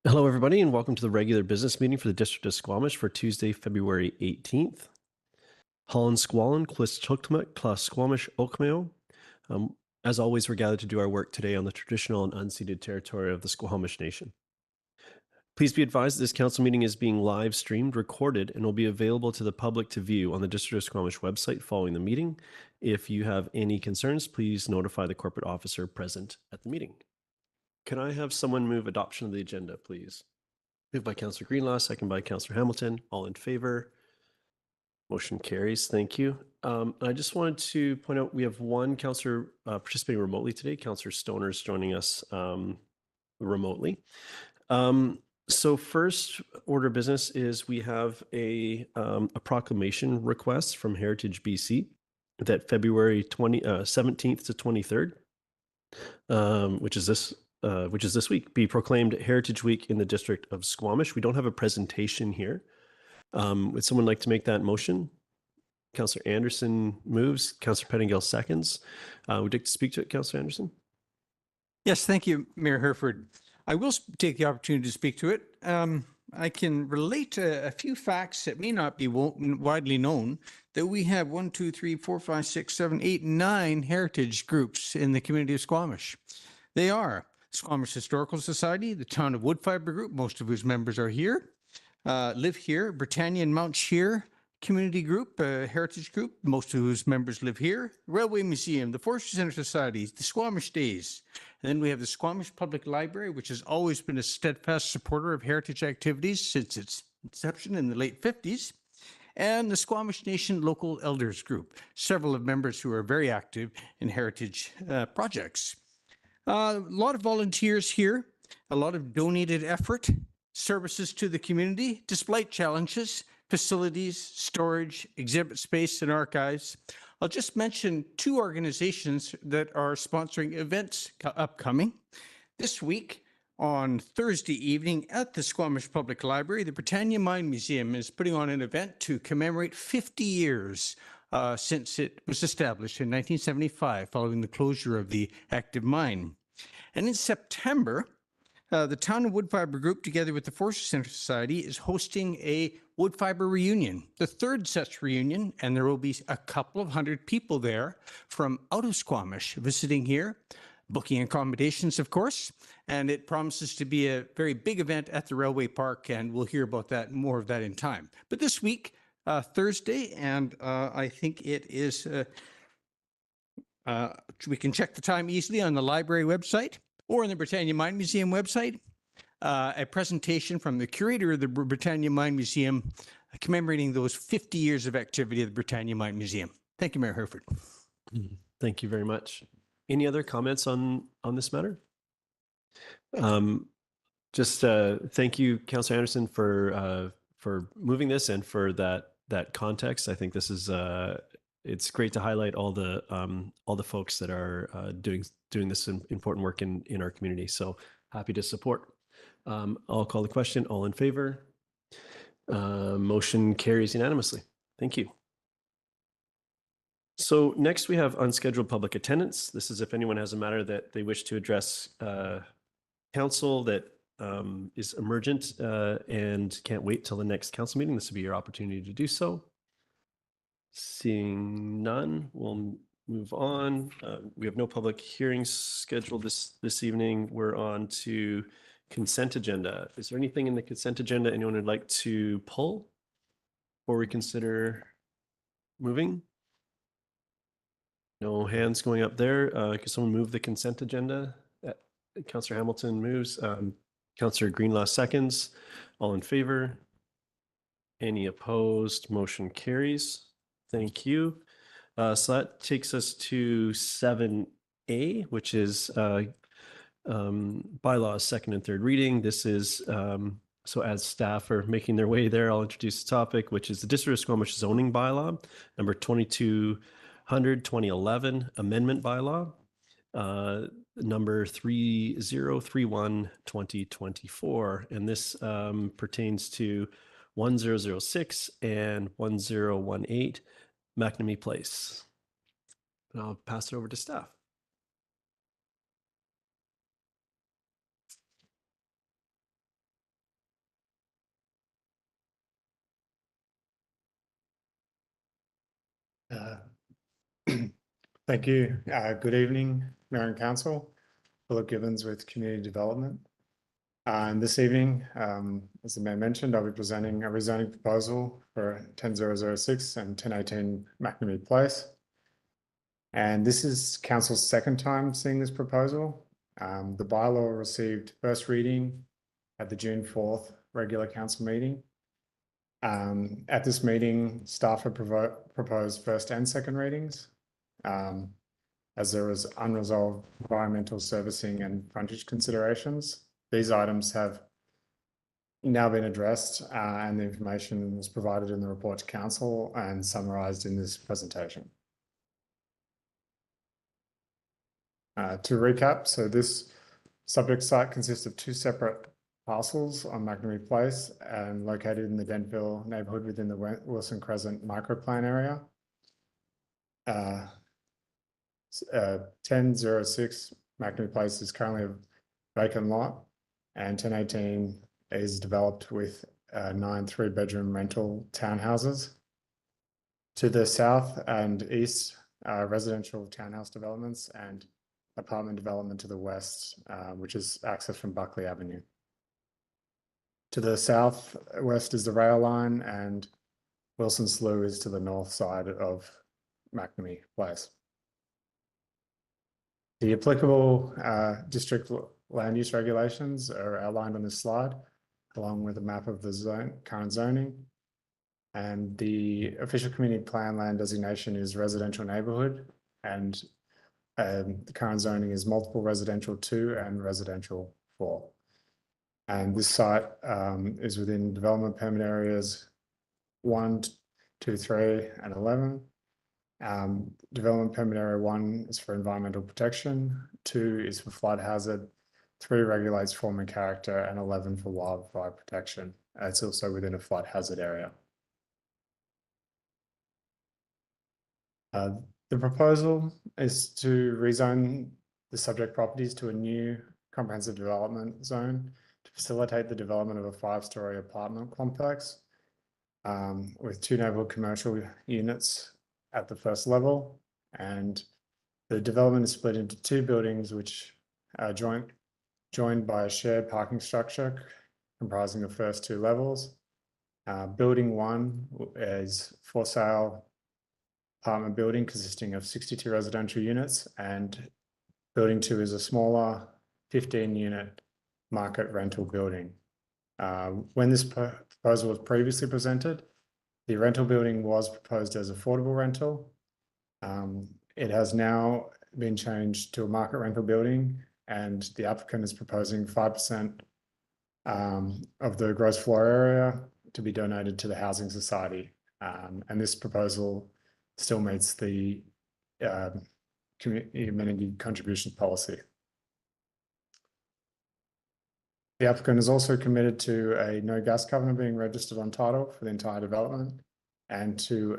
Hello, everybody, and welcome to the regular business meeting for the District of Squamish for Tuesday, February 18th. Holland Squallen, Clis Chuktumuk, Klas Squamish Okmeo. As always, we're gathered to do our work today on the traditional and unceded territory of the Squamish Nation. Please be advised that this council meeting is being live streamed, recorded, and will be available to the public to view on the District of Squamish website following the meeting. If you have any concerns, please notify the corporate officer present at the meeting. Can I have someone move adoption of the agenda, please? Moved by Councillor Greenlaw, second by Councillor Hamilton. All in favor? Motion carries. Thank you. I just wanted to point out we have one councillor participating remotely today. Councillor Stoner is joining us remotely. So first order of business is we have a proclamation request from Heritage BC that February 17th to 23rd, which is this week, be proclaimed Heritage Week in the District of Squamish. We don't have a presentation here. Would someone like to make that motion? Councillor Anderson moves. Councillor Pettingill seconds. Would you like to speak to it, Councillor Anderson? Yes, thank you, Mayor Hereford. I will take the opportunity to speak to it. I can relate a few facts that may not be widely known, that we have 1, 2, 3, 4, 5, 6, 7, 8, 9 heritage groups in the community of Squamish. They are Squamish Historical Society, the Town of Woodfibre Group, most of whose members are here, live here, Britannia and Mount Shear Community Group, Heritage Group, most of whose members live here, Railway Museum, the Forestry Centre Society, the Squamish Days. And then we have the Squamish Public Library, which has always been a steadfast supporter of heritage activities since its inception in the late 50s. And the Squamish Nation Local Elders Group, several of members who are very active in heritage projects. A lot of volunteers here, a lot of donated effort, services to the community, despite challenges, facilities, storage, exhibit space, and archives. I'll just mention two organizations that are sponsoring events upcoming. This week, on Thursday evening at the Squamish Public Library, the Britannia Mine Museum is putting on an event to commemorate 50 years since it was established in 1975 following the closure of the active mine. And in September, the Town of Woodfibre Group, together with the Forestry Centre Society, is hosting a Woodfibre reunion, the third such reunion, and there will be a couple of hundred people there from out of Squamish visiting here, booking accommodations, of course, and it promises to be a very big event at the Railway Park, and we'll hear about that, more of that in time. But this week, Thursday, and I think it is, we can check the time easily on the library website or on the Britannia Mine Museum website, a presentation from the curator of the Britannia Mine Museum commemorating those 50 years of activity at the Britannia Mine Museum. Thank you, Mayor Hereford. Thank you very much. Any other comments on this matter? Just thank you, Councillor Anderson, for moving this and for that context. I think this is it's great to highlight all the folks that are doing this important work in our community. So happy to support. I'll call the question. All in favor? Motion carries unanimously. Thank you. So next we have unscheduled public attendance. This is if anyone has a matter that they wish to address council that is emergent and can't wait till the next council meeting. This will be your opportunity to do so. Seeing none, we'll move on. We have no public hearings scheduled this evening. We're on to consent agenda. Is there anything in the consent agenda anyone would like to pull or reconsider moving? No hands going up there. Could someone move the consent agenda? Councillor Hamilton moves. Councillor Greenlaw seconds. All in favor? Any opposed? Motion carries. Thank you. So that takes us to 7A, which is bylaws second and third reading. This is, so as staff are making their way there, I'll introduce the topic, which is the District of Squamish zoning bylaw, number 2200-2011 amendment bylaw, number 3031-2024. And this pertains to 1006 and 1018 McNamee Place. And I'll pass it over to staff. Uh, Thank you. Good evening, Mayor and Council. Philip Gibbons with Community Development. And this evening, as the Mayor mentioned, I'll be presenting a rezoning proposal for 10006 and 1018 McNamee Place. And this is Council's second time seeing this proposal. The bylaw received first reading at the June 4th regular council meeting. At this meeting, staff have proposed first and second readings, as there was unresolved environmental servicing and frontage considerations. These items have now been addressed, and the information was provided in the report to council and summarised in this presentation. To recap, so this subject site consists of two separate parcels on McNamee Place and located in the Denville neighbourhood within the Wilson Crescent microplan area. 1006 McNamee Place is currently a vacant lot, and 1018 is developed with 9 3-bedroom rental townhouses. To the south and east, residential townhouse developments and apartment development to the west, which is accessed from Buckley Avenue. To the southwest is the rail line, and Wilson Slough is to the north side of McNamee Place. The applicable district land use regulations are outlined on this slide, along with a map of the current zoning. And the official community plan land designation is residential neighbourhood, and the current zoning is multiple residential 2 and residential 4. And this site is within development permit areas 1, 2, 3, and 11. Development permit area 1 is for environmental protection, 2 is for flood hazard, 3 regulates form and character, and 11 for wildfire protection. It's also within a flood hazard area. The proposal is to rezone the subject properties to a new comprehensive development zone to facilitate the development of a 5-story apartment complex with 2 neighbourhood commercial units at the first level. And the development is split into 2 buildings which are joined by a shared parking structure comprising the first 2 levels. Building 1 is for sale apartment building consisting of 62 residential units, and building 2 is a smaller 15-unit market rental building. When this proposal was previously presented, the rental building was proposed as affordable rental. It has now been changed to a market rental building, and the applicant is proposing 5% of the gross floor area to be donated to the Housing Society. And this proposal still meets the community amenity contributions policy. The applicant is also committed to a no gas covenant being registered on title for the entire development, and to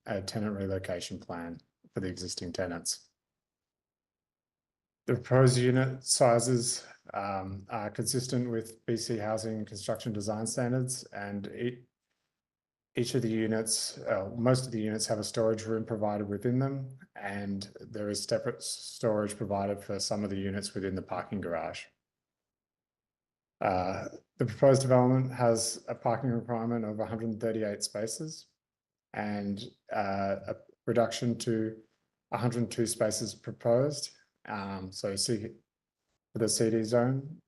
a tenant relocation plan for the existing tenants. The proposed unit sizes are consistent with BC housing and construction design standards, and each of the units, most of the units have a storage room provided within them, and there is separate storage provided for some of the units within the parking garage. The proposed development has a parking requirement of 138 spaces and a reduction to 102 spaces proposed. So for the CD zone,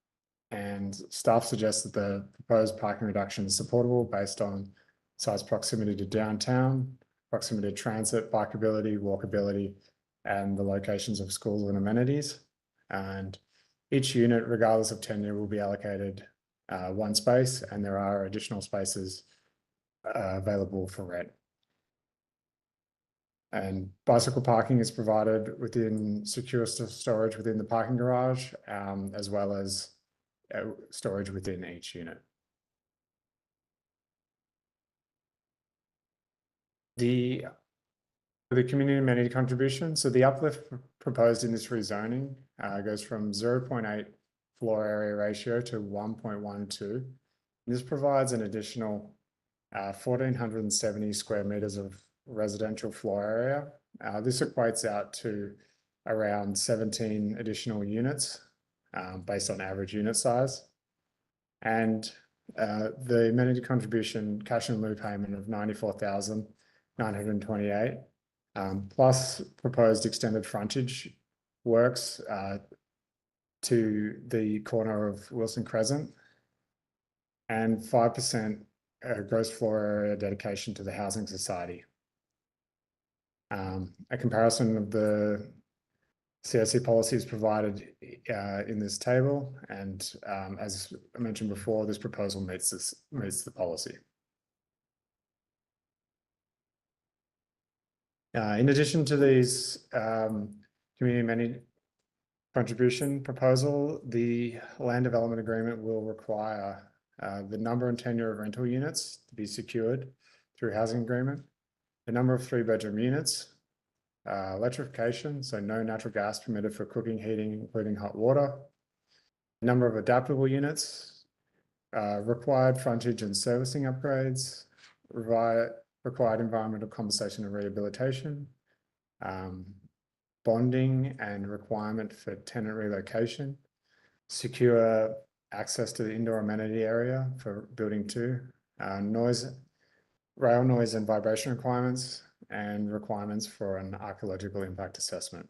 and staff suggests that the proposed parking reduction is supportable based on site's proximity to downtown, proximity to transit, bikeability, walkability, and the locations of schools and amenities. And each unit, regardless of tenure, will be allocated 1 space, and there are additional spaces available for rent. And bicycle parking is provided within secure storage within the parking garage, as well as storage within each unit. The community amenity contribution, so the uplift proposed in this rezoning goes from 0.8 floor area ratio to 1.12. This provides an additional 1,470 square meters of residential floor area. This equates out to around 17 additional units based on average unit size. And the amenity contribution cash in lieu payment of 94,928 plus proposed extended frontage works to the corner of Wilson Crescent, and 5% gross floor area dedication to the Housing Society. A comparison of the COC policy is provided in this table, and as I mentioned before, this proposal meets the policy. In addition to these community amenity contribution proposal, the land development agreement will require the number and tenure of rental units to be secured through housing agreement, the number of 3-bedroom units, electrification, so no natural gas permitted for cooking, heating, including hot water, number of adaptable units, required frontage and servicing upgrades, required environmental compensation and rehabilitation, bonding and requirement for tenant relocation, secure access to the indoor amenity area for building 2, rail noise and vibration requirements, and requirements for an archaeological impact assessment.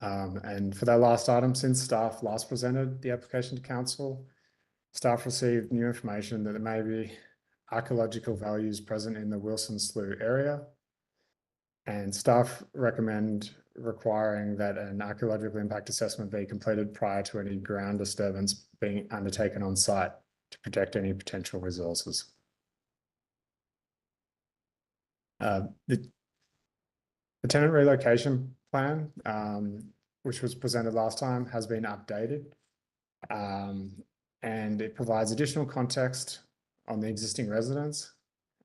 And for that last item, since staff last presented the application to council, staff received new information that there may be archaeological values present in the Wilson Slough area, and staff recommend requiring that an archaeological impact assessment be completed prior to any ground disturbance being undertaken on site to protect any potential resources. The tenant relocation plan, which was presented last time, has been updated, and it provides additional context on the existing residents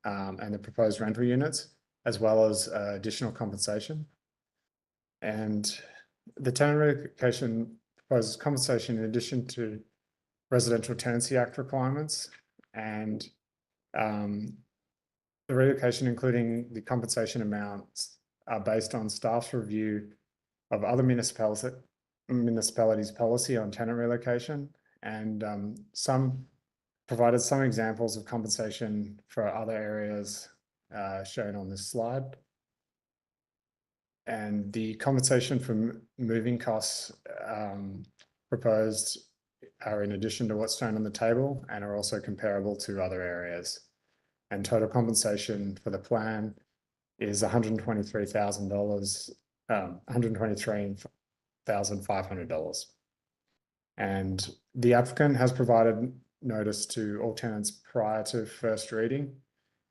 and the proposed rental units, as well as additional compensation. And the tenant relocation proposes compensation in addition to Residential Tenancy Act requirements, and the relocation, including the compensation amounts, are based on staff's review of other municipalities' policy on tenant relocation, and provided some examples of compensation for other areas shown on this slide. And the compensation for moving costs proposed are in addition to what's shown on the table and are also comparable to other areas. And total compensation for the plan is $123,000, $123,500. And the applicant has provided notice to all tenants prior to first reading.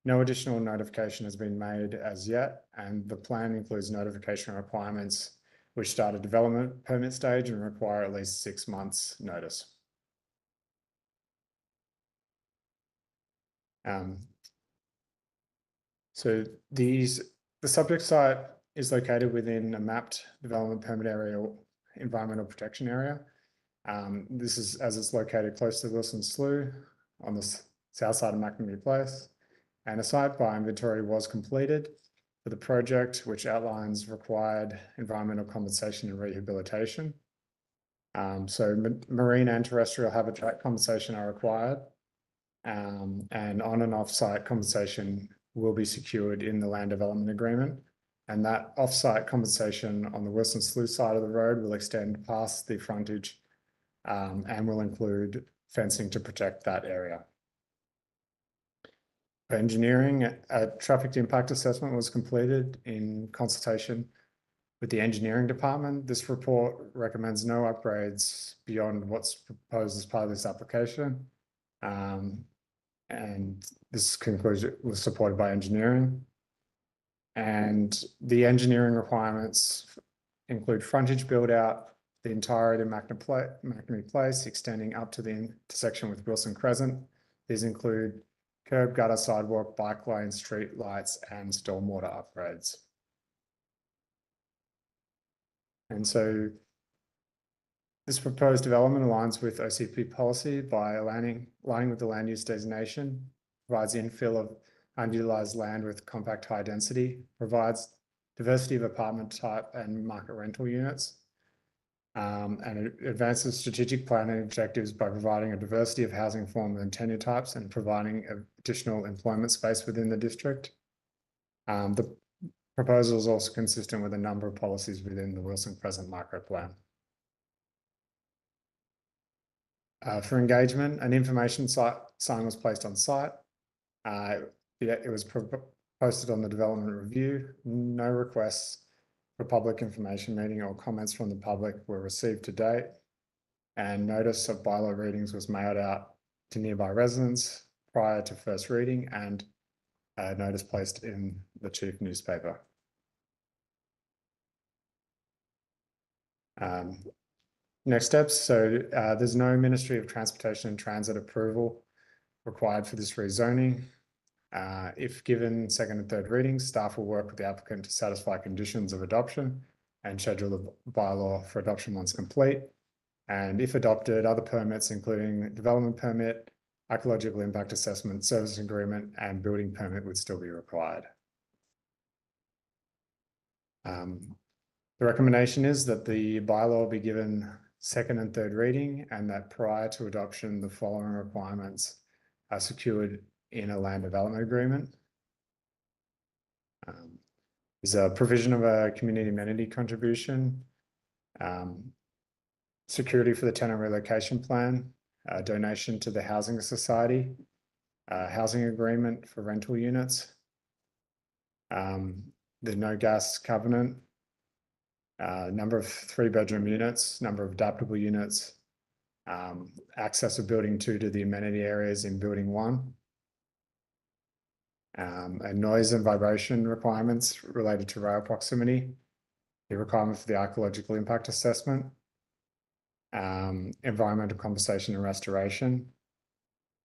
No additional notification has been made as yet, and the plan includes notification requirements which start at development permit stage and require at least 6 months notice. So the subject site is located within a mapped development permit area, environmental protection area. This is as it's located close to Wilson Slough on the south side of McNamee Place, and a site by inventory was completed for the project, which outlines required environmental compensation and rehabilitation. So marine and terrestrial habitat compensation are required, and on and off site compensation will be secured in the land development agreement. And that off-site compensation on the Wilson Slough side of the road will extend past the frontage and will include fencing to protect that area. For engineering, a traffic impact assessment was completed in consultation with the engineering department. This report recommends no upgrades beyond what's proposed as part of this application. And this conclusion was supported by engineering. And the engineering requirements include frontage build out, the entirety of McNamee Place, extending up to the intersection with Wilson Crescent. These include curb, gutter, sidewalk, bike lane, street lights, and stormwater upgrades. And so this proposed development aligns with OCP policy by aligning with the land use designation, provides infill of unutilized land with compact high density, provides diversity of apartment type and market rental units, and it advances strategic planning objectives by providing a diversity of housing forms and tenure types and providing additional employment space within the district. The proposal is also consistent with a number of policies within the Wilson Crescent Micro Plan. For engagement, an information sign was placed on site. It was posted on the development review. No requests for public information meeting or comments from the public were received to date. And notice of bylaw readings was mailed out to nearby residents prior to first reading, and notice placed in the chief newspaper. Next steps. So there's no Ministry of Transportation and Transit approval required for this rezoning. If given second and third readings, staff will work with the applicant to satisfy conditions of adoption and schedule the bylaw for adoption once complete. And if adopted, other permits, including development permit, ecological impact assessment, service agreement, and building permit would still be required. The recommendation is that the bylaw be given second and third reading, and that prior to adoption, the following requirements are secured in a land development agreement. There's a provision of a community amenity contribution, security for the tenant relocation plan, donation to the housing society, housing agreement for rental units, the no gas covenant, number of 3-bedroom units, number of adaptable units, access of building 2 to the amenity areas in building 1, and noise and vibration requirements related to rail proximity, the requirement for the archaeological impact assessment, environmental compensation and restoration,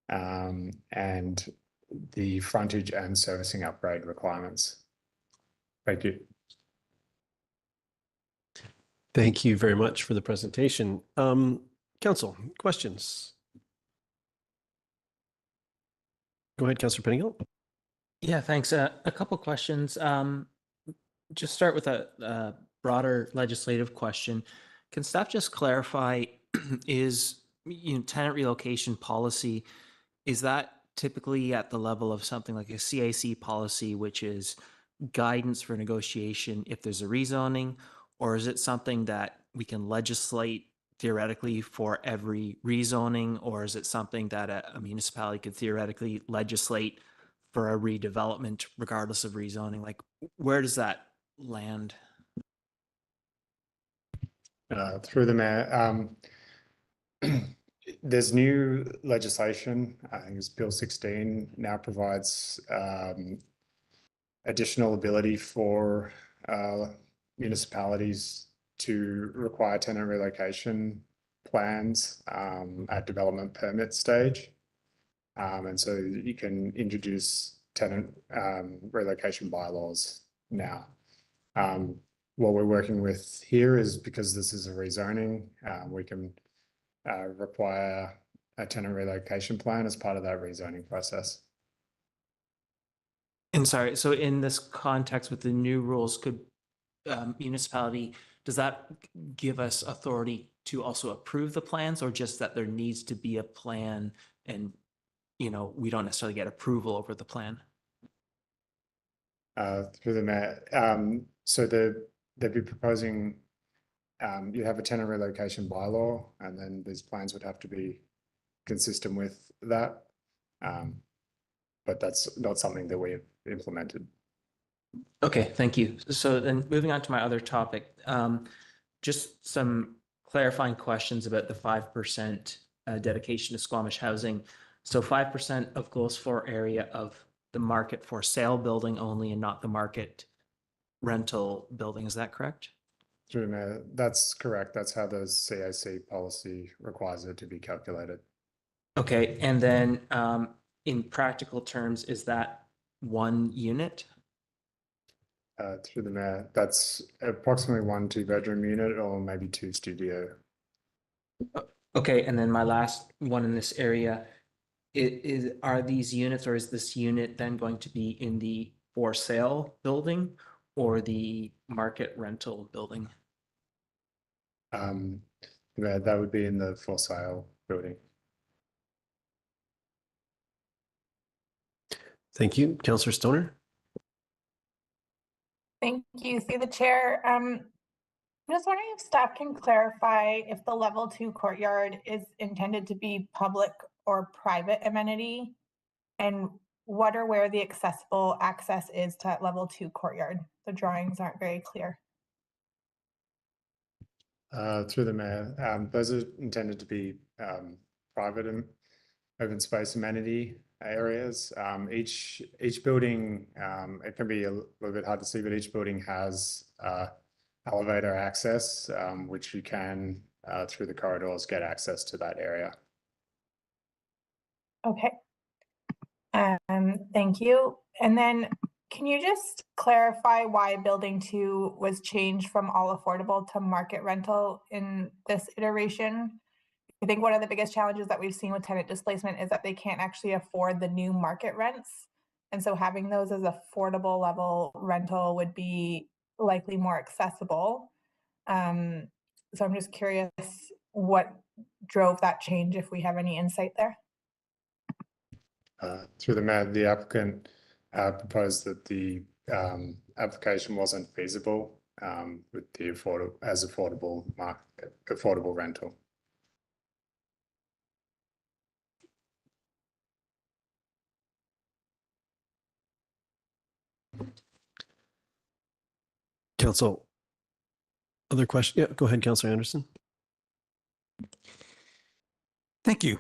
and the frontage and servicing upgrade requirements. Thank you. Thank you very much for the presentation. Council, questions? Go ahead, Councillor Penningill. Yeah, thanks. A couple questions. Just start with a broader legislative question. Can staff just clarify, is tenant relocation policy, is that typically at the level of something like a CAC policy, which is guidance for negotiation if there's a rezoning, or is it something that we can legislate theoretically for every rezoning, or is it something that a municipality could theoretically legislate for a redevelopment regardless of rezoning? Like, where does that land? Through the mayor, there's new legislation. I think it's Bill 16 now provides additional ability for municipalities to require tenant relocation plans at development permit stage. And so you can introduce tenant relocation bylaws now. What we're working with here is, because this is a rezoning, we can require a tenant relocation plan as part of that rezoning process. And sorry, so in this context with the new rules, could municipality, does that give us authority to also approve the plans, or just that there needs to be a plan and, we don't necessarily get approval over the plan? Through the mayor, so they'd be proposing, you have a tenant relocation bylaw, and then these plans would have to be consistent with that. But that's not something that we have implemented. Okay, thank you. So then moving on to my other topic, just some clarifying questions about the 5% dedication to Squamish housing. So 5% of goals for area of the market for sale building only, and not the market rental building. Is that correct? Through the mayor, that's correct. That's how the CAC policy requires it to be calculated. Okay, and then in practical terms, is that 1 unit? Through the mayor, that's approximately 1 2-bedroom unit, or maybe 2 studio. Okay, and then my last one in this area, are these units, or is this unit then going to be in the for sale building or the market rental building? Yeah, that would be in the for sale building. Thank you. Councillor Stoner? Thank you, through the chair. I'm just wondering if staff can clarify if the level 2 courtyard is intended to be public or private amenity, and what or where the accessible access is to that level 2 courtyard. The drawings aren't very clear. Through the mayor, those are intended to be private and open space amenity areas. Each building, it can be a little bit hard to see, but each building has elevator access, which you can through the corridors get access to that area. Okay. Thank you. And then can you just clarify why building 2 was changed from all affordable to market rental in this iteration? I think one of the biggest challenges that we've seen with tenant displacement is that they can't actually afford the new market rents. And so having those as affordable level rental would be likely more accessible. So I'm just curious what drove that change, if we have any insight there. Through the mayor, the applicant proposed that the application wasn't feasible with the affordable rental. Council, other question? Yeah, go ahead, Councillor Anderson. Thank you.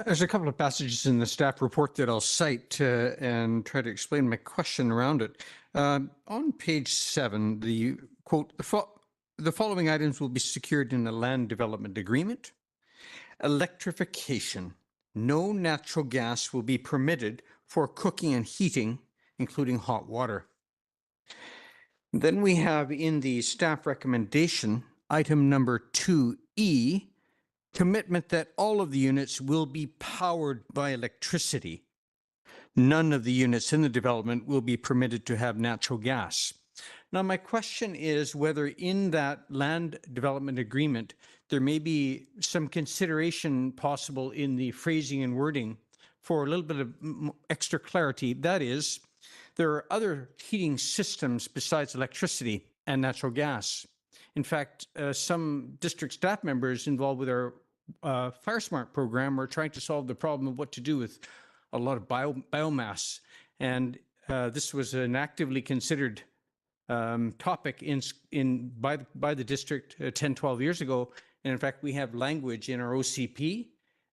There's a couple of passages in the staff report that I'll cite and try to explain my question around it. On page 7, the quote, the following items will be secured in a land development agreement. Electrification. No natural gas will be permitted for cooking and heating, including hot water. Then we have in the staff recommendation, item number 2E, commitment that all of the units will be powered by electricity. None of the units in the development will be permitted to have natural gas. Now, my question is whether in that land development agreement, there may be some consideration possible in the phrasing and wording for a little bit of extra clarity. That is, there are other heating systems besides electricity and natural gas. In fact, some district staff members involved with our Fire Smart program are trying to solve the problem of what to do with a lot of biomass. And this was an actively considered topic by the district 10, 12 years ago. And in fact, we have language in our OCP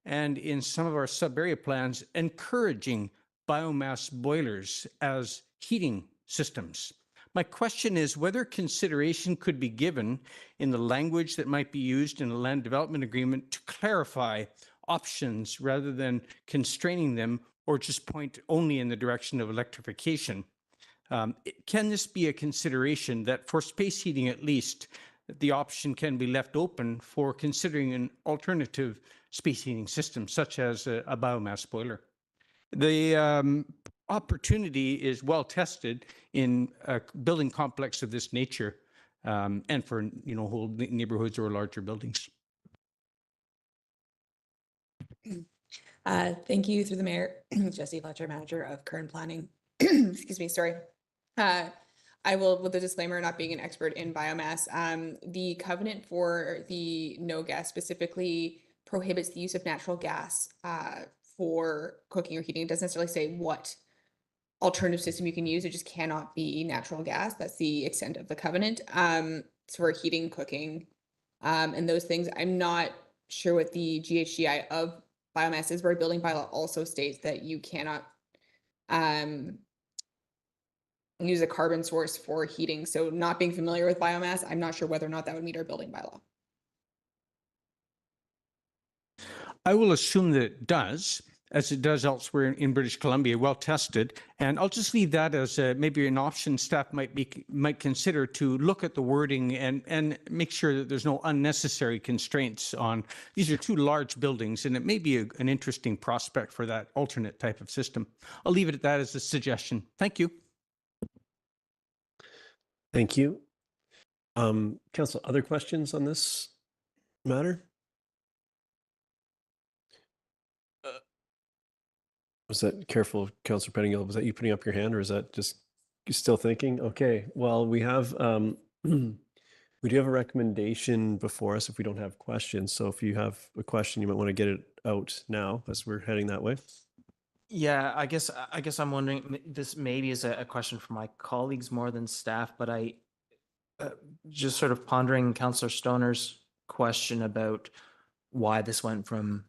and in some of our sub-area plans encouraging biomass boilers as heating systems. My question is whether consideration could be given in the language that might be used in a land development agreement to clarify options rather than constraining them or just point only in the direction of electrification. Can this be a consideration that for space heating at least, the option can be left open for considering an alternative space heating system such as a biomass boiler? The opportunity is well tested in a building complex of this nature and for whole neighborhoods or larger buildings. Thank you, through the mayor. Jessie Fletcher, manager of current planning. Excuse me, sorry. I will, with the disclaimer, not being an expert in biomass, the covenant for the no gas specifically prohibits the use of natural gas for cooking or heating. It doesn't necessarily say what alternative system you can use. It just cannot be natural gas. That's the extent of the covenant. It's for heating, cooking, and those things. I'm not sure what the GHGI of biomass is, but our building bylaw also states that you cannot use a carbon source for heating. So not being familiar with biomass, I'm not sure whether or not that would meet our building bylaw. I will assume that it does. as it does elsewhere in British Columbia, well tested. And I'll just leave that as maybe an option staff might consider to look at the wording and make sure that there's no unnecessary constraints on. These are two large buildings, and it may be an interesting prospect for that alternate type of system. I'll leave it at that as a suggestion. Thank you. Thank you. Council, other questions on this matter? Was that careful, Councillor Pettingill? Was that you putting up your hand, or is that just you still thinking? Okay, well, we have we do have a recommendation before us if we don't have questions. So if you have a question, you might want to get it out now as we're heading that way. Yeah, I guess I'm wondering, this maybe is a question for my colleagues more than staff, but I just sort of pondering Councillor Stoner's question about why this went from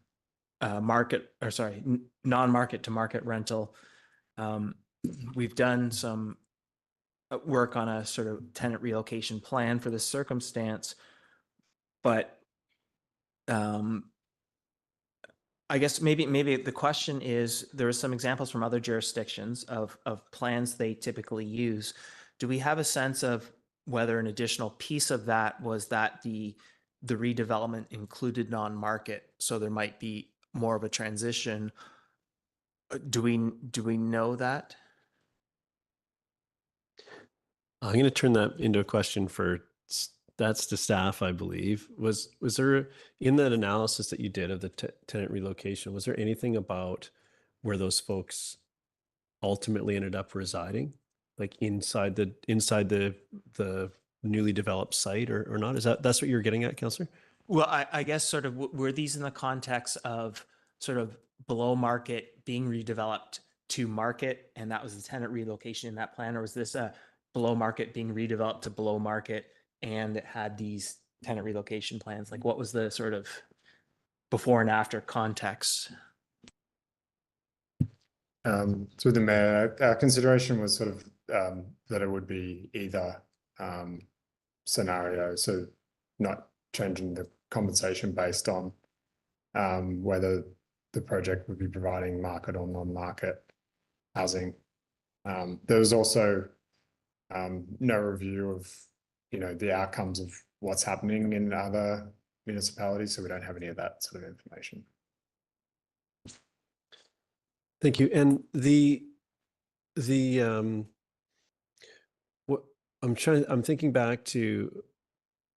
non-market to market rental. We've done some work on a sort of tenant relocation plan for this circumstance, but I guess maybe the question is, there are some examples from other jurisdictions of plans they typically use. Do we have a sense of whether an additional piece of that was that the redevelopment included non-market, so there might be more of a transition? Do we know that? I'm going to turn that into a question that's to staff, I believe. Was there, in that analysis that you did of the tenant relocation, was there anything about where those folks ultimately ended up residing, like inside the newly developed site, or not? That's what you're getting at, Councillor? Well, I guess sort of were these in the context of sort of below market being redeveloped to market, and that was the tenant relocation in that plan, or was this a below market being redeveloped to below market and it had these tenant relocation plans? Like, what was the sort of before and after context? Through the mayor, our consideration was sort of that it would be either scenario, so not changing the compensation based on whether the project would be providing market or non-market housing. There was also no review of, the outcomes of what's happening in other municipalities, so we don't have any of that sort of information. Thank you. And what I'm thinking back to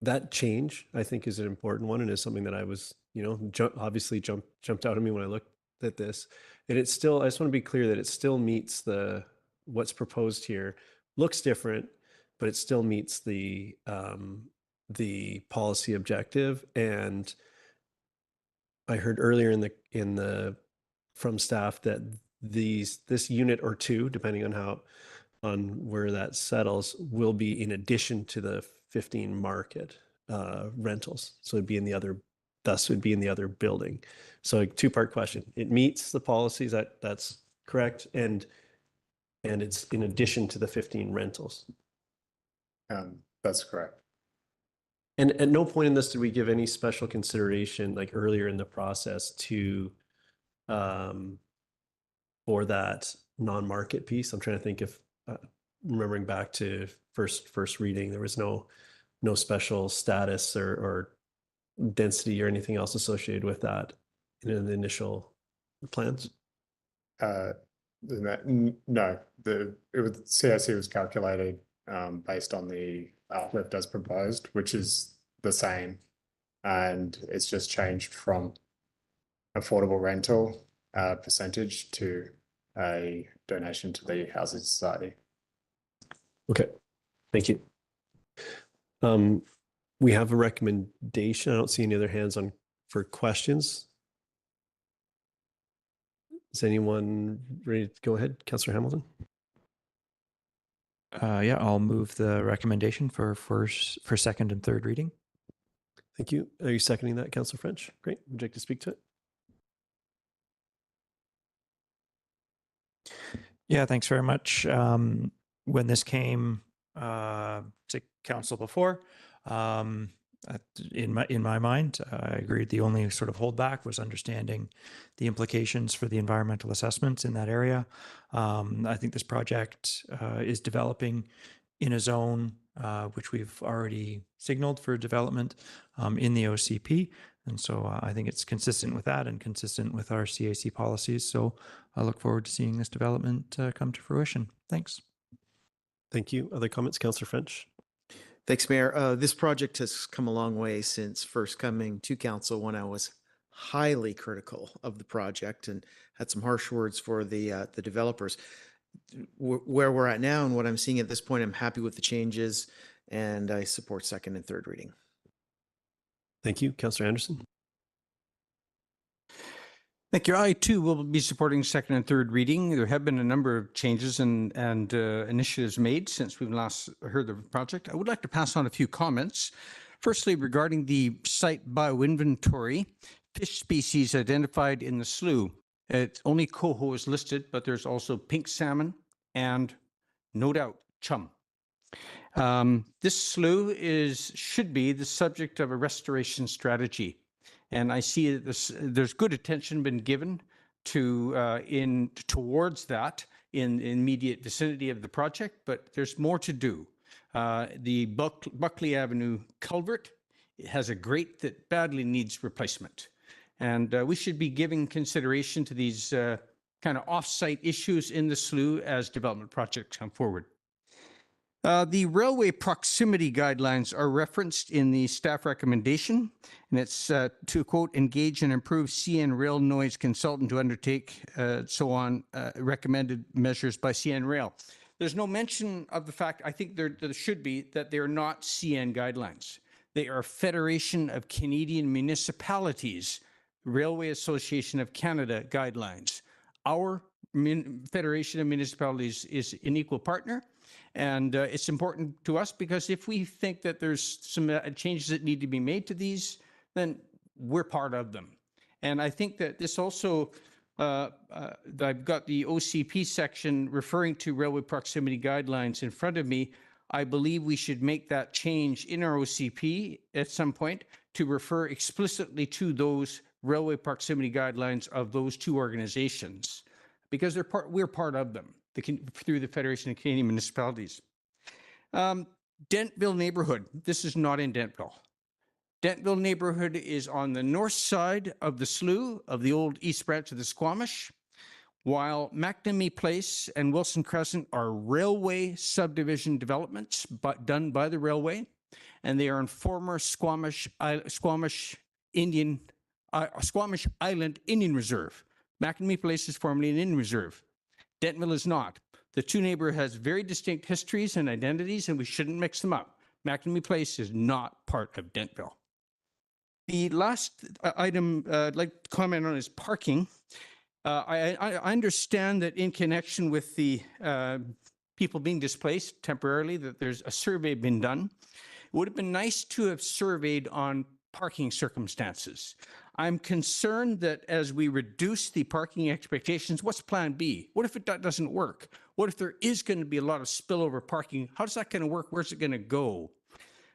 that change, I think, is an important one, and is something that I was, obviously jumped out at me when I looked at this. And it's still, I just want to be clear that it still meets what's proposed here. Looks different, but it still meets the policy objective. And I heard earlier from staff that this unit or two, depending on where that settles, will be in addition to the 15 market rentals. So it'd be in the other building. So a two-part question. It meets the policies, that's correct, and it's in addition to the 15 rentals. That's correct. And at no point in this did we give any special consideration, like earlier in the process, to for that non-market piece. I'm trying to think if remembering back to first reading, there was no special status or density or anything else associated with that in the initial plans. No, CIC was calculated based on the uplift as proposed, which is the same, and it's just changed from affordable rental percentage to a donation to the Housing Society. Okay, thank you. We have a recommendation. I don't see any other hands on for questions. Is anyone ready to go ahead? Councillor Hamilton? Yeah, I'll move the recommendation for second and third reading. Thank you. Are you seconding that, Councillor French? Great. Would you like to speak to it? Yeah, thanks very much. When this came to council before, In my mind, I agreed. The only sort of holdback was understanding the implications for the environmental assessments in that area. I think this project is developing in a zone which we've already signaled for development in the OCP. And so I think it's consistent with that and consistent with our CAC policies. So I look forward to seeing this development come to fruition. Thanks. Thank you. Other comments, Councillor French? Thanks, Mayor. This project has come a long way since first coming to council when I was highly critical of the project and had some harsh words for the developers. Where we're at now and what I'm seeing at this point, I'm happy with the changes and I support second and third reading. Thank you. Councillor Anderson? Thank you. I too will be supporting second and third reading. There have been a number of changes and initiatives made since we've last heard of the project. I would like to pass on a few comments. Firstly, regarding the site bioinventory, fish species identified in the slough. It's only coho is listed, but there's also pink salmon and no doubt chum. This slough should be the subject of a restoration strategy. And I see that there's good attention been given to towards that in immediate vicinity of the project, but there's more to do. The Buckley Avenue culvert has a grate that badly needs replacement. And we should be giving consideration to these kind of off-site issues in the slough as development projects come forward. The railway proximity guidelines are referenced in the staff recommendation, and it's to quote, engage and improve CN Rail noise consultant to undertake recommended measures by CN Rail. There's no mention of the fact, I think there should be, that they're not CN guidelines. They are Federation of Canadian Municipalities, Railway Association of Canada guidelines. Our Federation of Municipalities is an equal partner. And it's important to us because if we think that there's some changes that need to be made to these, then we're part of them. And I think that this also, I've got the OCP section referring to railway proximity guidelines in front of me. I believe we should make that change in our OCP at some point to refer explicitly to those railway proximity guidelines of those two organizations because we're part of them. Through the Federation of Canadian Municipalities. Dentville neighborhood. This is not in Dentville. Dentville neighborhood is on the north side of the slough of the old east branch of the Squamish, while McNamee Place and Wilson Crescent are railway subdivision developments done by the railway, and they are in former Squamish Island Indian Reserve. McNamee Place is formerly an Indian Reserve. Dentville is not. The two neighborhoods has very distinct histories and identities, and we shouldn't mix them up. McNamee Place is not part of Dentville. The last item I'd like to comment on is parking. I understand that in connection with the people being displaced temporarily, that there's a survey been done. It would have been nice to have surveyed on parking circumstances. I'm concerned that as we reduce the parking expectations, what's plan B? What if it doesn't work? What if there is going to be a lot of spillover parking? How's that going to work? Where's it going to go?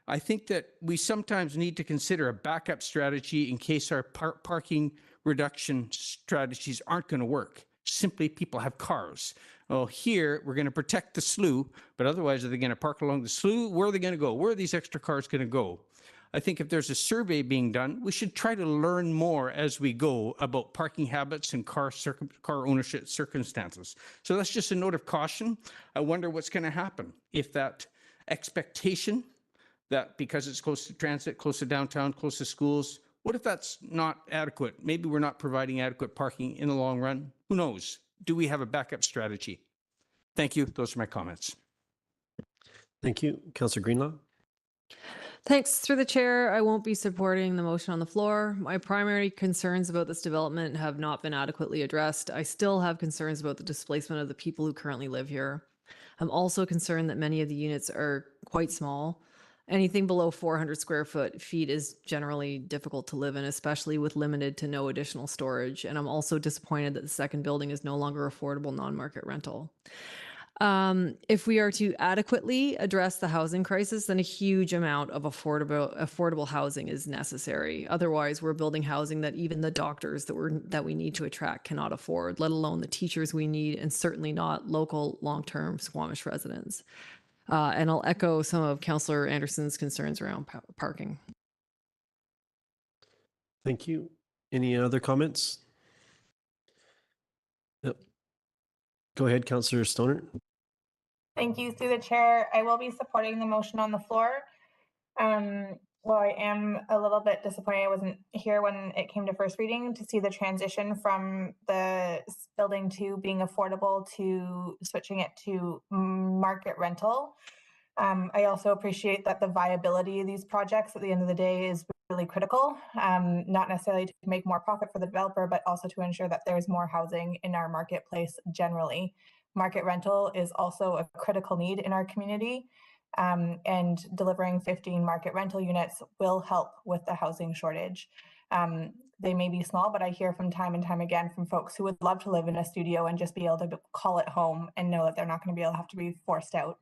I think that we sometimes need to consider a backup strategy in case our parking reduction strategies aren't going to work. Simply people have cars. Well, here we're going to protect the slough, but otherwise are they going to park along the slough? Where are they going to go? Where are these extra cars going to go? I think if there's a survey being done, we should try to learn more as we go about parking habits and car ownership circumstances. So that's just a note of caution. I wonder what's going to happen if that expectation that because it's close to transit, close to downtown, close to schools, what if that's not adequate? Maybe we're not providing adequate parking in the long run. Who knows? Do we have a backup strategy? Thank you. Those are my comments. Thank you. Councillor Greenlaw? Thanks. Through the chair, I won't be supporting the motion on the floor. My primary concerns about this development have not been adequately addressed. I still have concerns about the displacement of the people who currently live here. I'm also concerned that many of the units are quite small. Anything below 400 square feet is generally difficult to live in, especially with limited to no additional storage. And I'm also disappointed that the second building is no longer affordable non-market rental. If we are to adequately address the housing crisis, then a huge amount of affordable housing is necessary. Otherwise, we're building housing that even the doctors that we need to attract cannot afford, let alone the teachers we need, and certainly not local long-term Squamish residents. And I'll echo some of Councillor Anderson's concerns around parking. Thank you. Any other comments? Yep. Go ahead, Councillor Stoner. Thank you. Through the chair, I will be supporting the motion on the floor. Well, I am a little bit disappointed I wasn't here when it came to first reading to see the transition from the building to being affordable to switching it to market rental. I also appreciate that the viability of these projects at the end of the day is really critical, not necessarily to make more profit for the developer, but also to ensure that there's more housing in our marketplace generally. Market rental is also a critical need in our community, and delivering 15 market rental units will help with the housing shortage. They may be small, but I hear from time and time again from folks who would love to live in a studio and just be able to call it home and know that they're not going to be able to have to be forced out.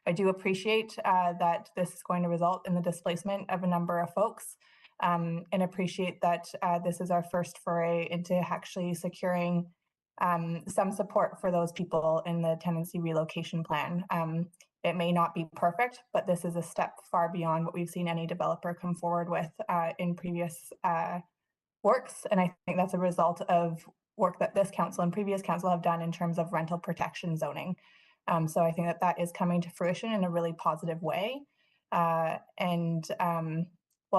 I do appreciate that this is going to result in the displacement of a number of folks, and appreciate that this is our first foray into actually securing some support for those people in the tenancy relocation plan. It may not be perfect, but this is a step far beyond what we've seen any developer come forward with in previous works. And I think that's a result of work that this council and previous council have done in terms of rental protection zoning. So I think that that is coming to fruition in a really positive way. While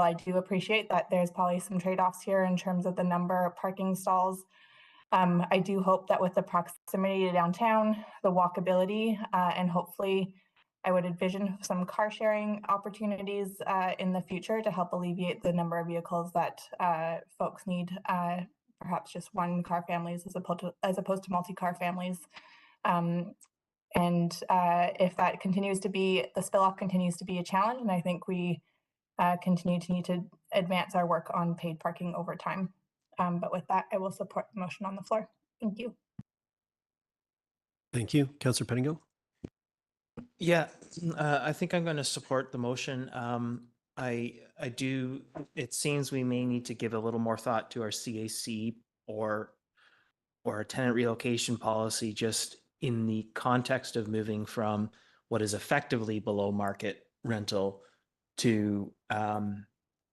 I do appreciate that there's probably some trade-offs here in terms of the number of parking stalls, I do hope that with the proximity to downtown, the walkability, and hopefully I would envision some car sharing opportunities in the future to help alleviate the number of vehicles that folks need, perhaps just one car families as opposed to multi-car families. If that continues to be, the spill-off continues to be a challenge, and I think we continue to need to advance our work on paid parking over time. But with that, I will support the motion on the floor. Thank you. Thank you. Councillor Pettingill. Yeah, I think I'm going to support the motion. I do, it seems we may need to give a little more thought to our CAC or a tenant relocation policy, just in the context of moving from what is effectively below market rental to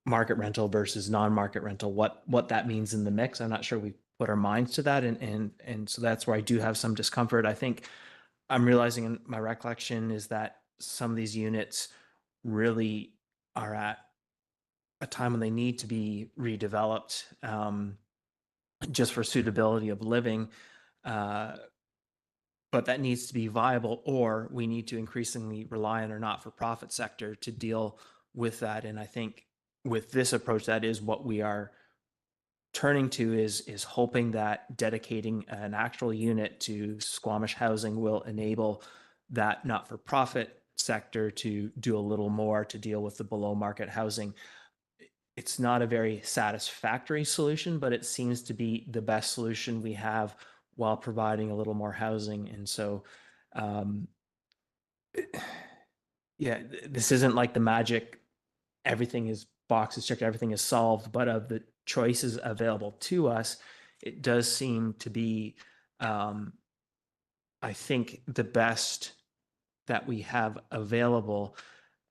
market rental versus non-market rental, what that means in the mix. I'm not sure we put our minds to that. And so that's where I do have some discomfort. I think I'm realizing in my recollection is that some of these units really are at a time when they need to be redeveloped just for suitability of living. But that needs to be viable, or we need to increasingly rely on our not-for-profit sector to deal with that. And I think with this approach, that is what we are turning to, is hoping that dedicating an actual unit to Squamish housing will enable that not-for-profit sector to do a little more to deal with the below-market housing. It's not a very satisfactory solution, but it seems to be the best solution we have while providing a little more housing. And so, yeah, this isn't like the magic, everything is boxes checked, everything is solved, but of the choices available to us, it does seem to be, I think, the best that we have available.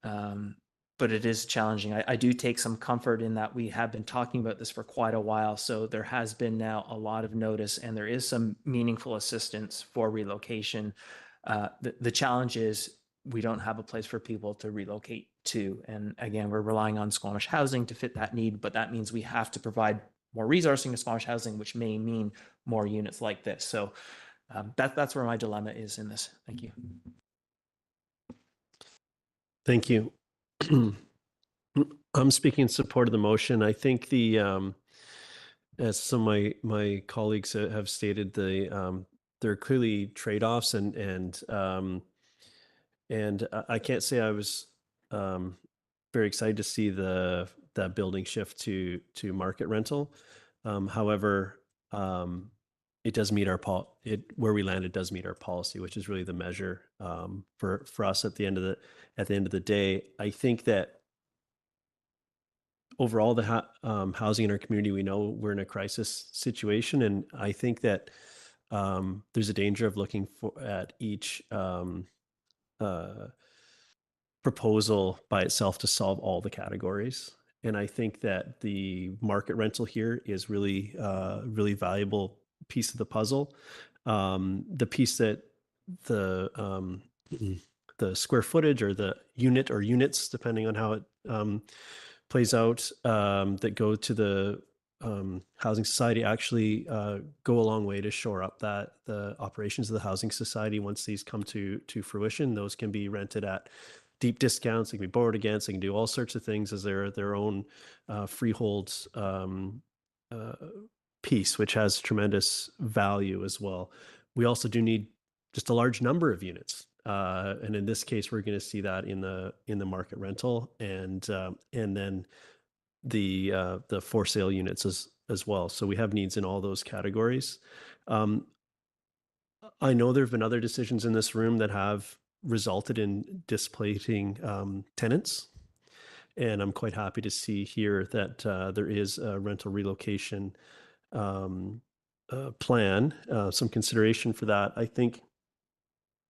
But it is challenging. I do take some comfort in that we have been talking about this for quite a while. So there has been now a lot of notice, and there is some meaningful assistance for relocation. The challenge is we don't have a place for people to relocate to. And again, we're relying on Squamish housing to fit that need, but that means we have to provide more resourcing to Squamish housing, which may mean more units like this. So that's where my dilemma is in this. Thank you. Thank you. I'm speaking in support of the motion. I think as some of my colleagues have stated, there are clearly trade-offs, and I can't say I was very excited to see that building shift to market rental. However, it does meet our where we landed does meet our policy, which is really the measure for us at the end of the day. I think that overall, the housing in our community, we know we're in a crisis situation, and I think that there's a danger of looking at each proposal by itself to solve all the categories. And I think that the market rental here is really, really valuable piece of the puzzle. The piece that the square footage or the unit or units, depending on how it plays out, that go to the housing society actually go a long way to shore up that the operations of the housing society. Once these come to fruition, those can be rented at deep discounts. They can be borrowed against. They can do all sorts of things as their own freehold piece, which has tremendous value as well. We also do need just a large number of units. And in this case, we're going to see that in the market rental and then the for sale units as well. So we have needs in all those categories. I know there have been other decisions in this room that have resulted in displacing tenants. And I'm quite happy to see here that there is a rental relocation plan, some consideration for that. I think,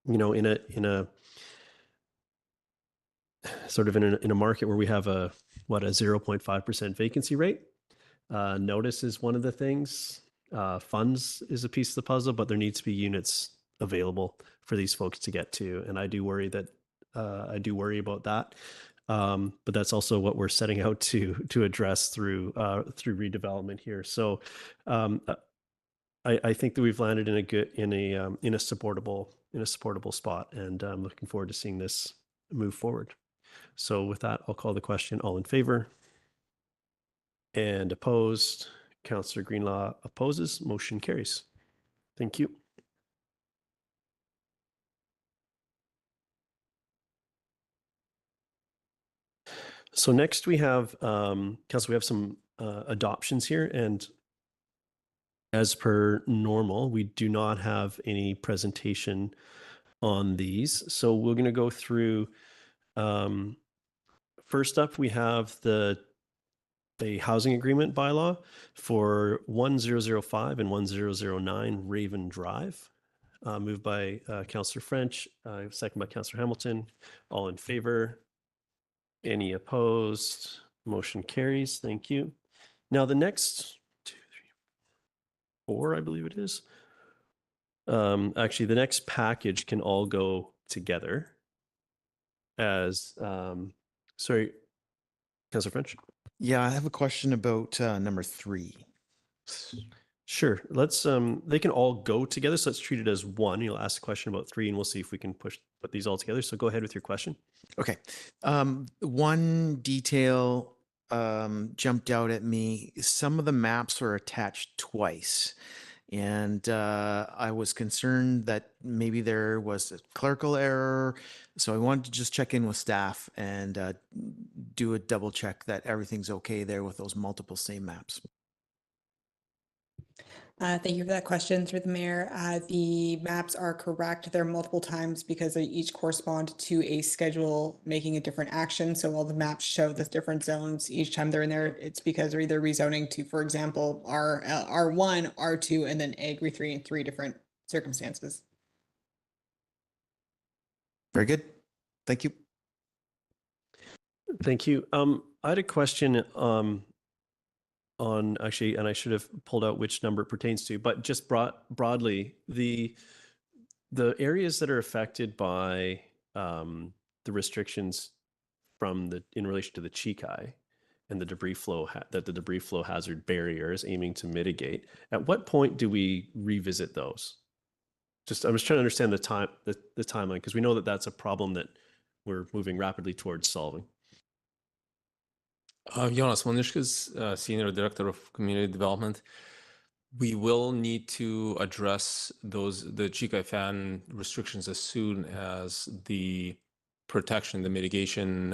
in a sort of in a market where we have a 0.5% vacancy rate, notice is one of the things. Funds is a piece of the puzzle, but there needs to be units available for these folks to get to. And I do worry about that. But that's also what we're setting out to address through redevelopment here. So I think that we've landed in a supportable spot, and I'm looking forward to seeing this move forward. So with that, I'll call the question. All in favor? And opposed? Councillor Greenlaw opposes. Motion carries. Thank you. So next we have, Council, we have some adoptions here, and as per normal, we do not have any presentation on these. So we're going to go through, first up, we have the housing agreement bylaw for 1005 and 1009 Raven Drive. Moved by Councillor French, second by Councillor Hamilton. All in favor? Any opposed? Motion carries. Thank you. Now the next 2, 3, 4, I believe it is. Actually, the next package can all go together as, sorry, Councillor French. Yeah, I have a question about number 3. Sure. Let's they can all go together. So let's treat it as one. You'll ask a question about 3 and we'll see if we can put these all together. So go ahead with your question. Okay. One detail jumped out at me. Some of the maps are attached twice. And I was concerned that maybe there was a clerical error. So I wanted to just check in with staff and do a double check that everything's okay there with those multiple same maps. Thank you for that question through the mayor. The maps are correct. They're multiple times because they each correspond to a schedule making a different action. So all the maps show the different zones each time they're in there. It's because they're either rezoning to, for example, R1, R2, and then Agri 3 in 3 different circumstances. Very good. Thank you. Thank you. I had a question on actually, and I should have pulled out which number it pertains to, but just broadly, the areas that are affected by the restrictions in relation to the Chikai and the debris flow that the debris flow hazard barrier is aiming to mitigate. At what point do we revisit those? I'm just trying to understand the timeline, because we know that that's a problem that we're moving rapidly towards solving. Jonas Wonderschke, Senior Director of Community Development. We will need to address the Chikai fan restrictions as soon as the protection, the mitigation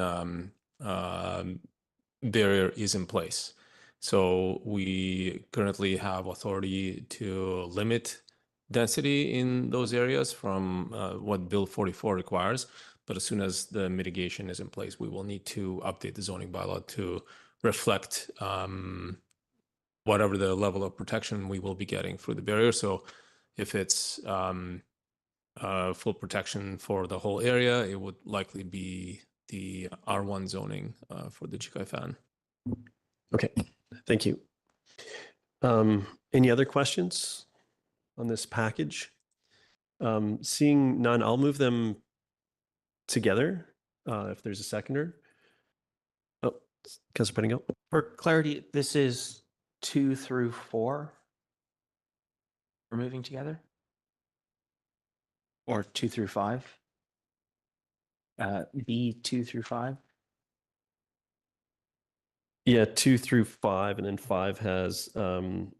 barrier is in place. So we currently have authority to limit density in those areas from what Bill 44 requires. But as soon as the mitigation is in place, we will need to update the zoning bylaw to reflect whatever the level of protection we will be getting through the barrier. So if it's full protection for the whole area, it would likely be the R1 zoning for the Chikai fan. Okay, thank you. Any other questions on this package? Seeing none, I'll move them together if there's a seconder. Oh, Councilor Pettingill. For clarity, this is 2 through 4 we're moving together? Or 2 through 5? B 2 through 5? Yeah, 2 through 5, and then 5 has some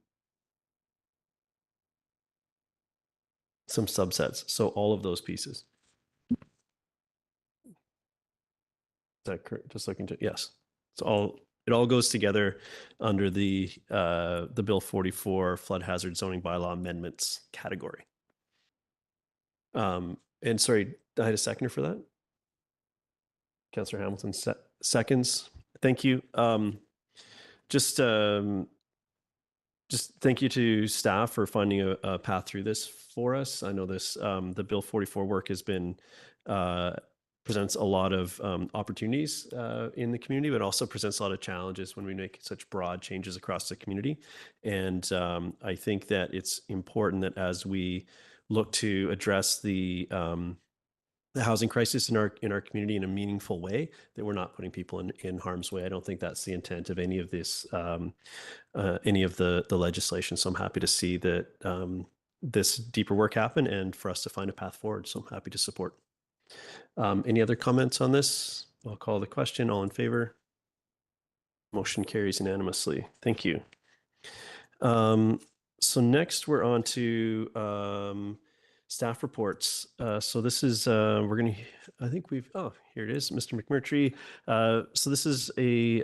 subsets. So all of those pieces. Is that correct? Just looking to, yes. It all goes together under the Bill 44 flood hazard zoning bylaw amendments category. And sorry, I had a seconder for that. Councillor Hamilton seconds. Thank you. Just thank you to staff for finding a path through this for us. I know this the Bill 44 work has been presents a lot of opportunities in the community, but also presents a lot of challenges when we make such broad changes across the community. And I think that it's important that as we look to address the housing crisis in our community in a meaningful way, that we're not putting people in harm's way. I don't think that's the intent of any of this, any of the legislation. So I'm happy to see that this deeper work happen and for us to find a path forward. So I'm happy to support. Any other comments on this? I'll call the question. All in favor? Motion carries unanimously. Thank you. So next we're on to staff reports. So this is, we're going to, I think we've, oh, here it is, Mr. McMurtry. So this is a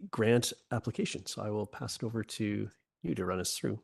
grant application. So I will pass it over to you to run us through.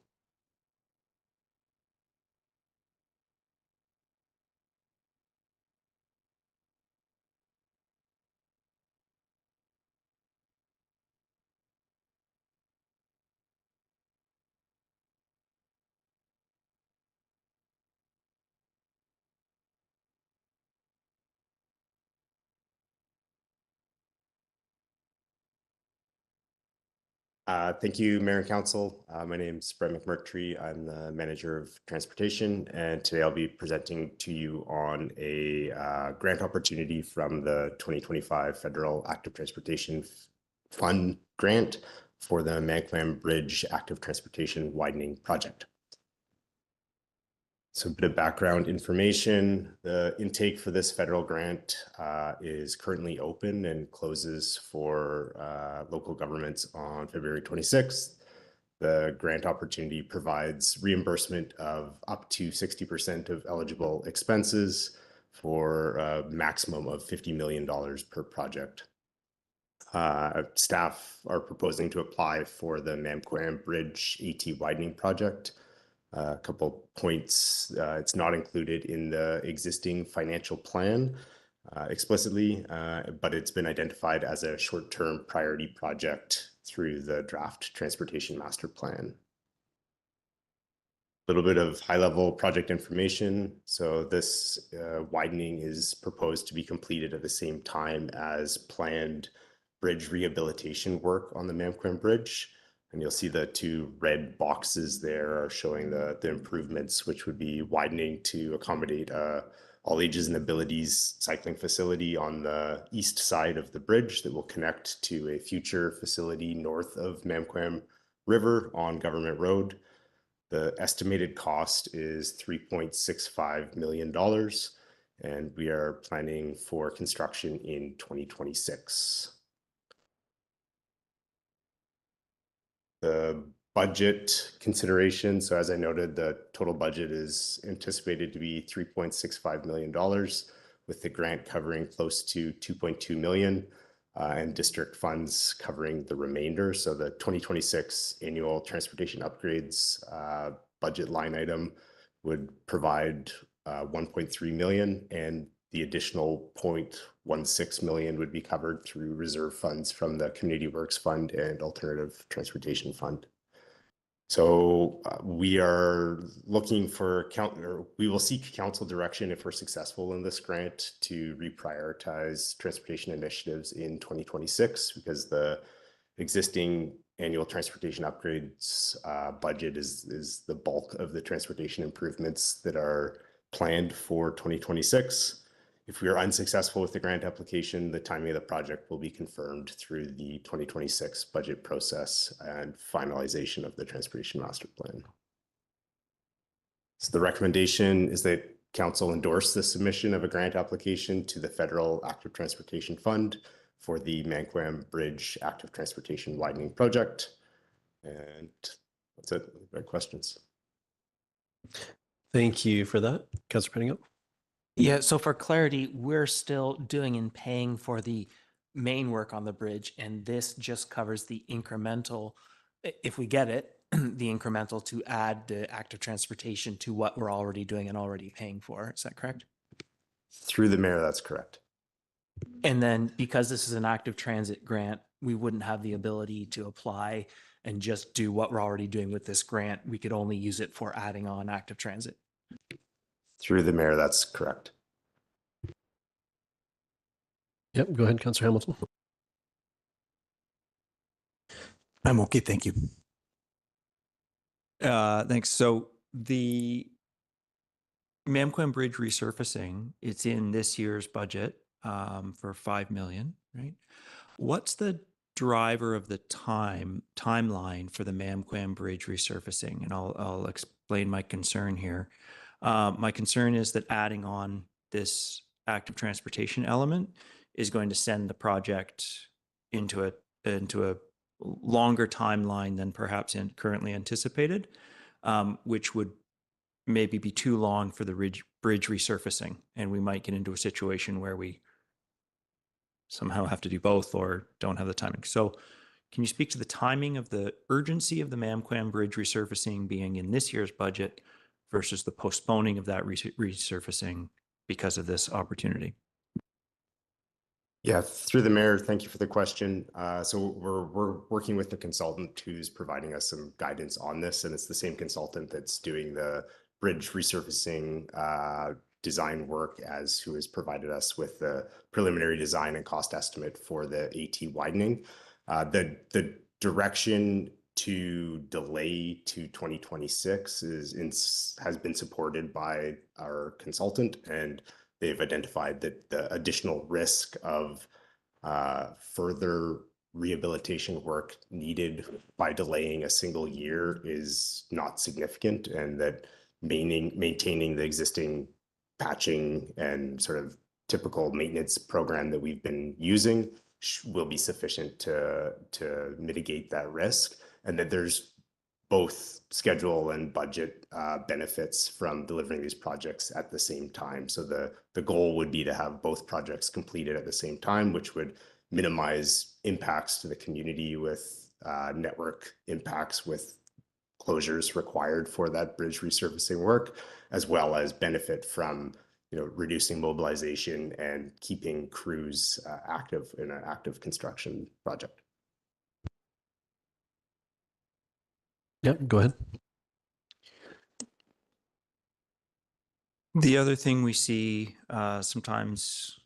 Thank you, Mayor and Council. My name is Brett McMurtry. I'm the Manager of Transportation, and today I'll be presenting to you on a grant opportunity from the 2025 Federal Active Transportation Fund grant for the Manquam Bridge Active Transportation Widening Project. So a bit of background information. The intake for this federal grant is currently open and closes for local governments on February 26th. The grant opportunity provides reimbursement of up to 60% of eligible expenses for a maximum of $50 million per project. Staff are proposing to apply for the Manquam Bridge AT Widening Project. A couple points, it's not included in the existing financial plan explicitly, but it's been identified as a short-term priority project through the draft transportation master plan. A little bit of high-level project information. So this widening is proposed to be completed at the same time as planned bridge rehabilitation work on the Manquam Bridge. And you'll see the two red boxes there are showing the improvements, which would be widening to accommodate all ages and abilities cycling facility on the east side of the bridge that will connect to a future facility north of Manquam River on Government Road. The estimated cost is $3.65 million, and we are planning for construction in 2026. The budget consideration. So as I noted, the total budget is anticipated to be $3.65 million, with the grant covering close to $2.2 million. and district funds covering the remainder. So the 2026 annual transportation upgrades budget line item would provide 1.3 million, and the additional 0.16 million would be covered through reserve funds from the Community Works Fund and Alternative Transportation Fund. So we are looking for we will seek council direction if we're successful in this grant to reprioritize transportation initiatives in 2026, because the existing annual transportation upgrades budget is the bulk of the transportation improvements that are planned for 2026. If we are unsuccessful with the grant application, the timing of the project will be confirmed through the 2026 budget process and finalization of the transportation master plan. So the recommendation is that council endorse the submission of a grant application to the Federal Active Transportation Fund for the Manquam Bridge Active Transportation Widening Project. And that's it. Great questions. Thank you for that. Councillor Penningham. Yeah, so for clarity, we're still doing and paying for the main work on the bridge, and this just covers the incremental, if we get it, the incremental to add the active transportation to what we're already doing and already paying for. Is that correct? Through the mayor, that's correct. And then because this is an active transit grant, we wouldn't have the ability to apply and just do what we're already doing with this grant. We could only use it for adding on active transit. Through the mayor, that's correct. Yep, go ahead, Councillor Hamilton. I'm okay, thank you. Thanks. So the Manquam Bridge resurfacing, it's in this year's budget for 5 million, right? What's the driver of the timeline for the Manquam Bridge resurfacing? And I'll explain my concern here. My concern is that adding on this active transportation element is going to send the project into a longer timeline than perhaps currently anticipated, which would maybe be too long for the bridge resurfacing. And we might get into a situation where we somehow have to do both or don't have the timing. So can you speak to the timing of the urgency of the Manquam Bridge resurfacing being in this year's budget versus the postponing of that resurfacing because of this opportunity? Yeah, through the mayor, thank you for the question. So we're working with the consultant who's providing us some guidance on this, and it's the same consultant that's doing the bridge resurfacing design work as who has provided us with the preliminary design and cost estimate for the AT widening. The direction to delay to 2026 has been supported by our consultant, and they've identified that the additional risk of further rehabilitation work needed by delaying a single year is not significant, and that maintaining the existing patching and sort of typical maintenance program that we've been using will be sufficient to mitigate that risk, and that there's both schedule and budget benefits from delivering these projects at the same time. So the goal would be to have both projects completed at the same time, which would minimize impacts to the community with network impacts with closures required for that bridge resurfacing work, as well as benefit from reducing mobilization and keeping crews active in an active construction project. Yep, go ahead. The other thing we see sometimes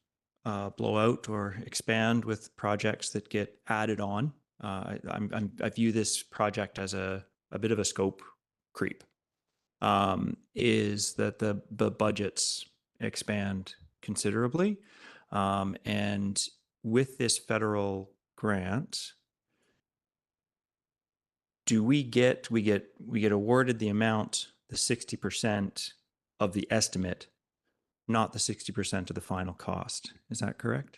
blow out or expand with projects that get added on. I view this project as a bit of a scope creep. Is that the budgets expand considerably, and with this federal grant, we get awarded the amount, the 60% of the estimate, not the 60% of the final cost. Is that correct?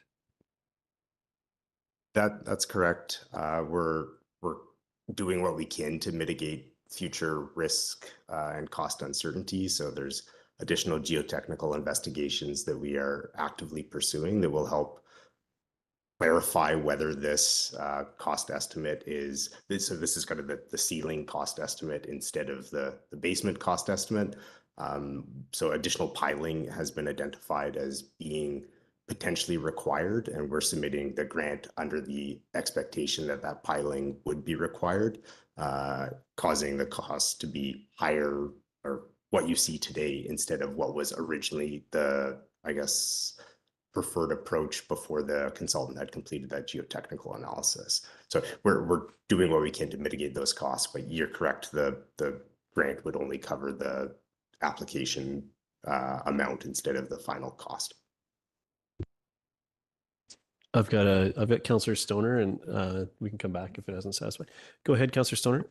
That's correct. We're doing what we can to mitigate future risk and cost uncertainty. So there's additional geotechnical investigations that we are actively pursuing that will help clarify whether this cost estimate is this. So this is kind of the ceiling cost estimate instead of the basement cost estimate. So additional piling has been identified as being potentially required, and we're submitting the grant under the expectation that that piling would be required, causing the cost to be higher, or what you see today, instead of what was originally the, I guess, preferred approach before the consultant had completed that geotechnical analysis. So we're doing what we can to mitigate those costs, but you're correct, the grant would only cover the application amount instead of the final cost. I've got Councillor Stoner, and we can come back if it hasn't satisfied. Go ahead, Councillor Stoner.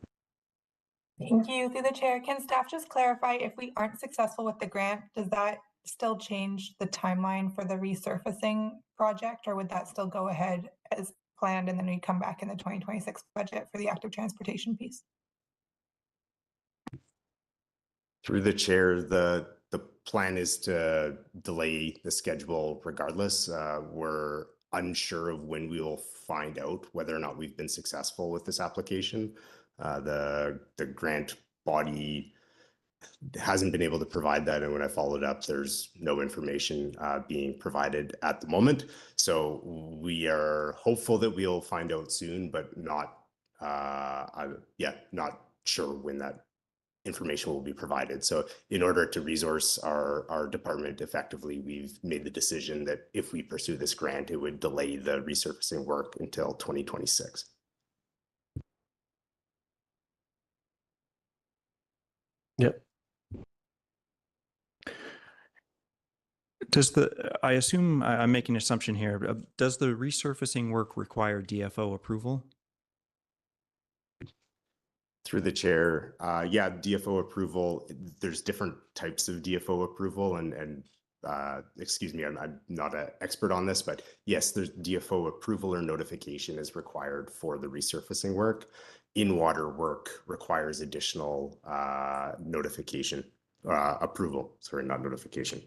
Thank you. Through the chair, can staff just clarify, if we aren't successful with the grant, does that still change the timeline for the resurfacing project, or would that still go ahead as planned and then we come back in the 2026 budget for the active transportation piece? Through the chair, the plan is to delay the schedule regardless. We're unsure of when we will find out whether or not we've been successful with this application. The grant body hasn't been able to provide that, and when I followed up, there's no information being provided at the moment. So we are hopeful that we'll find out soon, but not not sure when that information will be provided. So in order to resource our department effectively, we've made the decision that if we pursue this grant, it would delay the resurfacing work until 2026. Yep. I assume, I'm making an assumption here, does the resurfacing work require DFO approval? Through the chair, yeah, DFO approval, there's different types of DFO approval, and excuse me, I'm not an expert on this, but yes, there's DFO approval or notification is required for the resurfacing work. In-water work requires additional notification, approval, sorry, not notification.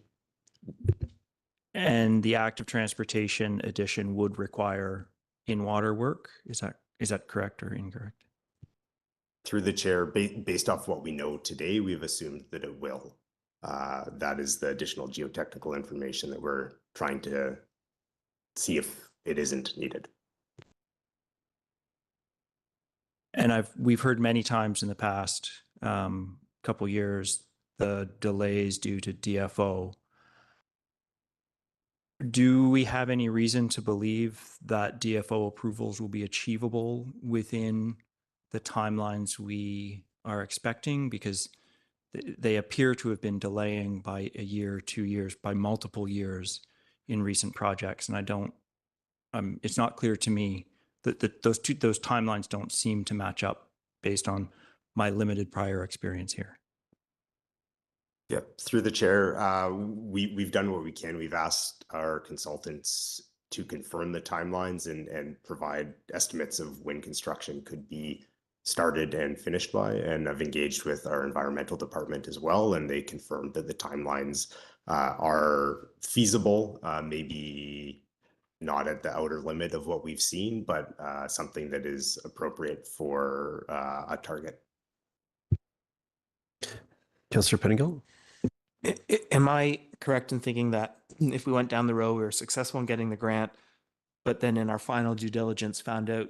And the active transportation addition would require in-water work? Is that correct or incorrect? Through the chair, based off what we know today, we've assumed that it will. That is the additional geotechnical information that we're trying to see if it isn't needed. And we've heard many times in the past couple years the delays due to DFO. Do we have any reason to believe that DFO approvals will be achievable within the timelines we are expecting? Because they appear to have been delaying by a year, 2 years, by multiple years in recent projects. And it's not clear to me that those timelines don't seem to match up based on my limited prior experience here. Yeah, through the chair, we've done what we can. We've asked our consultants to confirm the timelines and provide estimates of when construction could be started and finished by. And I've engaged with our environmental department as well, and they confirmed that the timelines are feasible, maybe not at the outer limit of what we've seen, but something that is appropriate for a target. Councillor Pettingill? Am I correct in thinking that if we went down the road, we were successful in getting the grant, but then in our final due diligence found out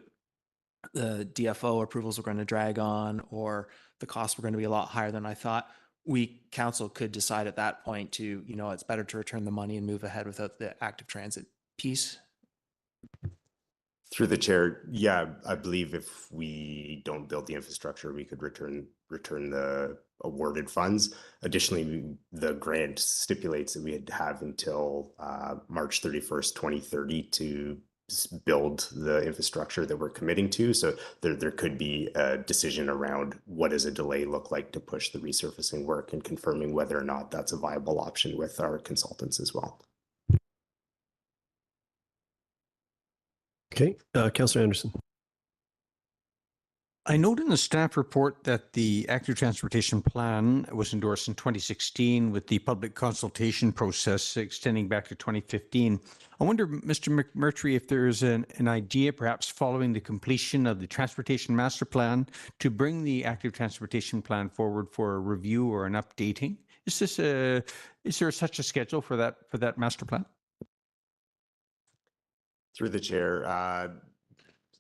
the DFO approvals were going to drag on, or the costs were going to be a lot higher than I thought, we, council, could decide at that point to, it's better to return the money and move ahead without the active transit piece? Through the chair, yeah, I believe if we don't build the infrastructure, we could return the awarded funds. Additionally, the grant stipulates that we'd have until March 31st, 2030 to build the infrastructure that we're committing to. So there could be a decision around what does a delay look like to push the resurfacing work, and confirming whether or not that's a viable option with our consultants as well. Okay, Councillor Anderson. I note in the staff report that the active transportation plan was endorsed in 2016 with the public consultation process extending back to 2015. I wonder, Mr. McMurtry, if there's an idea, perhaps following the completion of the transportation master plan, to bring the active transportation plan forward for a review or an updating. Is there such a schedule for that master plan? Through the chair,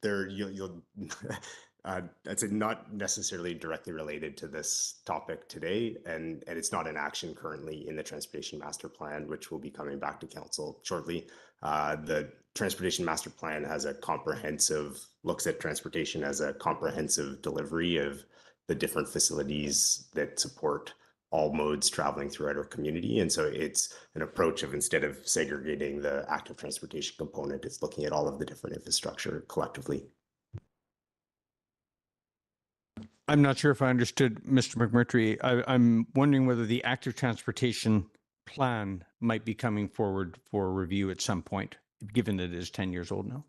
you'll I'd say not necessarily directly related to this topic today, and it's not an action currently in the Transportation Master Plan, which will be coming back to Council shortly. The Transportation Master Plan has looks at transportation as a comprehensive delivery of the different facilities that support all modes traveling throughout our community. And so it's an approach of, instead of segregating the active transportation component, it's looking at all of the different infrastructure collectively. I'm not sure if I understood Mr. McMurtry. I'm wondering whether the active transportation plan might be coming forward for review at some point, given that it is 10 years old now.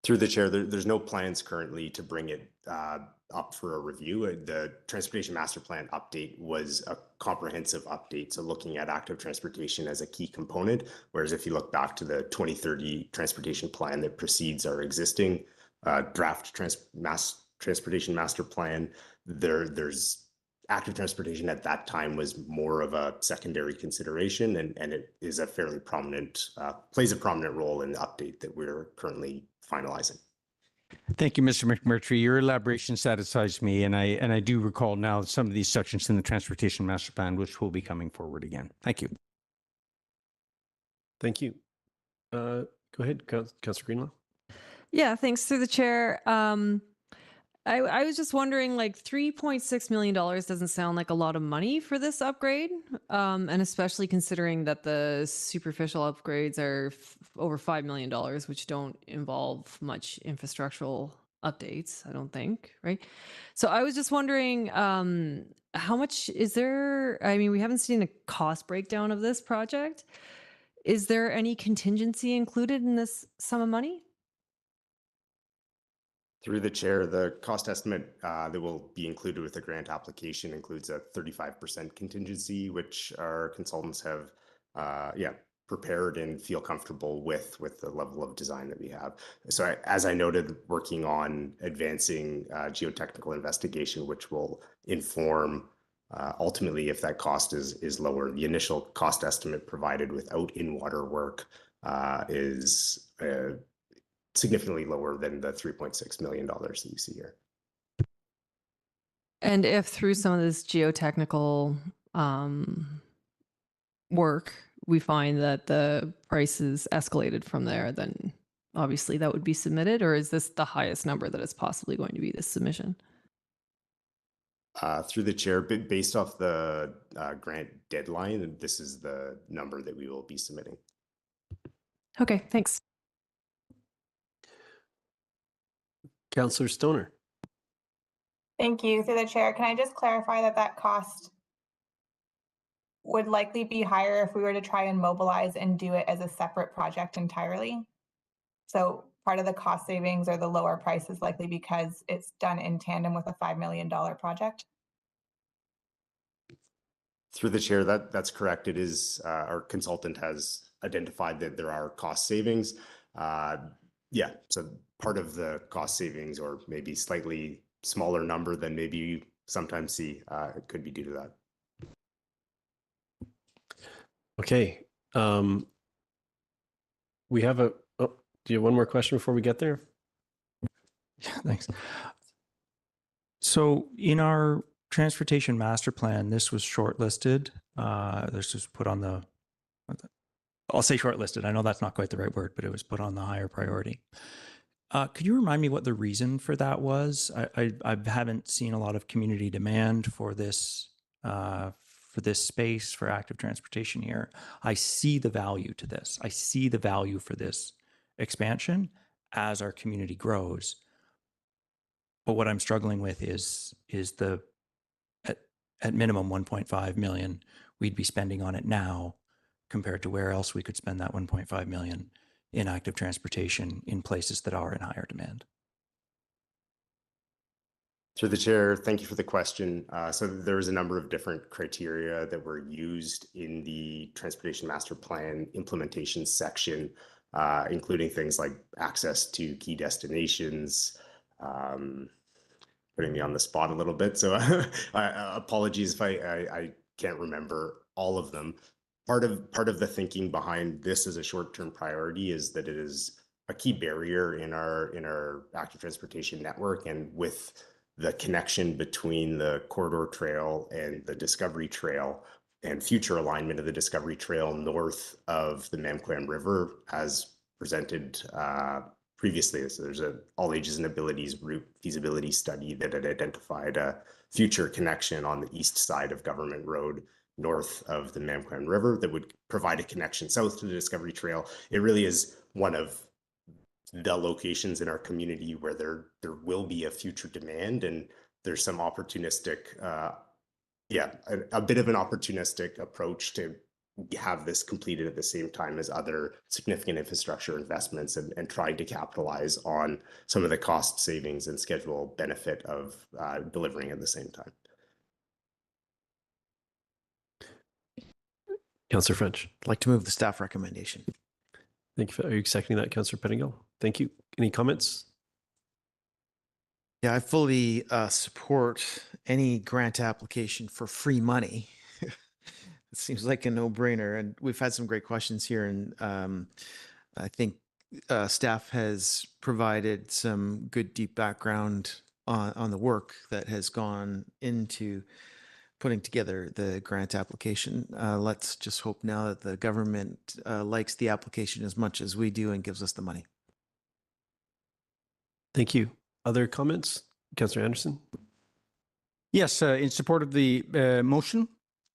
Through the chair, there's no plans currently to bring it up for a review. The Transportation Master Plan update was a comprehensive update, so looking at active transportation as a key component, whereas if you look back to the 2030 transportation plan that precedes our existing draft Transportation Master Plan, there's active transportation at that time was more of a secondary consideration, and it is a fairly prominent, plays a prominent role in the update that we're currently finalizing. Thank you, Mr. McMurtry. Your elaboration satisfies me, and I do recall now some of these sections in the Transportation Master Plan, which will be coming forward again. Thank you. Thank you. Go ahead, Councillor Greenlaw. Yeah, thanks through the chair. I was just wondering, like, $3.6 million doesn't sound like a lot of money for this upgrade. And especially considering that the superficial upgrades are over $5 million, which don't involve much infrastructural updates, I don't think, right? So I was just wondering, how much is there? I mean, we haven't seen a cost breakdown of this project. Is there any contingency included in this sum of money? Through the chair, the cost estimate that will be included with the grant application includes a 35% contingency, which our consultants have prepared and feel comfortable with the level of design that we have. So as I noted, working on advancing geotechnical investigation, which will inform ultimately if that cost is lower. The initial cost estimate provided without in-water work is significantly lower than the $3.6 million that you see here. And if through some of this geotechnical work, we find that the price is escalated from there, then obviously that would be submitted, or is this the highest number that it's possibly going to be, this submission? Through the chair, based off the grant deadline, this is the number that we will be submitting. Okay, thanks. Councillor Stoner. Thank you. Through the chair, can I just clarify that cost would likely be higher if we were to try and mobilize and do it as a separate project entirely? So part of the cost savings or the lower price is likely because it's done in tandem with a $5 million project? Through the chair, that's correct. It is, our consultant has identified that there are cost savings. So part of the cost savings, or maybe slightly smaller number than maybe you sometimes see, it could be due to that. Okay. We have do you have one more question before we get there? Yeah, thanks. So in our Transportation Master Plan, this was shortlisted. This was put on the, I'll say shortlisted. I know that's not quite the right word, but it was put on the higher priority. Could you remind me what the reason for that was? I haven't seen a lot of community demand for this space for active transportation here. I see the value to this. I see the value for this expansion as our community grows. But what I'm struggling with is the at minimum 1.5 million we'd be spending on it now compared to where else we could spend that 1.5 million in active transportation in places that are in higher demand. Through the chair, thank you for the question. So there was a number of different criteria that were used in the Transportation Master Plan implementation section, including things like access to key destinations, putting me on the spot a little bit. So apologies if I can't remember all of them. Part of the thinking behind this as a short-term priority is that it is a key barrier in our active transportation network, and with the connection between the corridor trail and the Discovery Trail and future alignment of the Discovery Trail north of the Mamquam River as presented previously. So there's a all ages and abilities route feasibility study that had identified a future connection on the east side of Government Road north of the Mamquam River that would provide a connection south to the Discovery Trail. It really is one of the locations in our community where there will be a future demand, and there's some opportunistic, a bit of an opportunistic approach to have this completed at the same time as other significant infrastructure investments, and trying to capitalize on some of the cost savings and schedule benefit of delivering at the same time. Councillor French. I'd like to move the staff recommendation. Thank you. Are you accepting that, Councillor Pettingill? Thank you. Any comments? Yeah, I fully support any grant application for free money. It seems like a no-brainer, and we've had some great questions here, and I think staff has provided some good deep background on the work that has gone into putting together the grant application. Let's just hope now that the government likes the application as much as we do and gives us the money. Thank you. Other comments? Councillor Anderson? Yes, in support of the motion.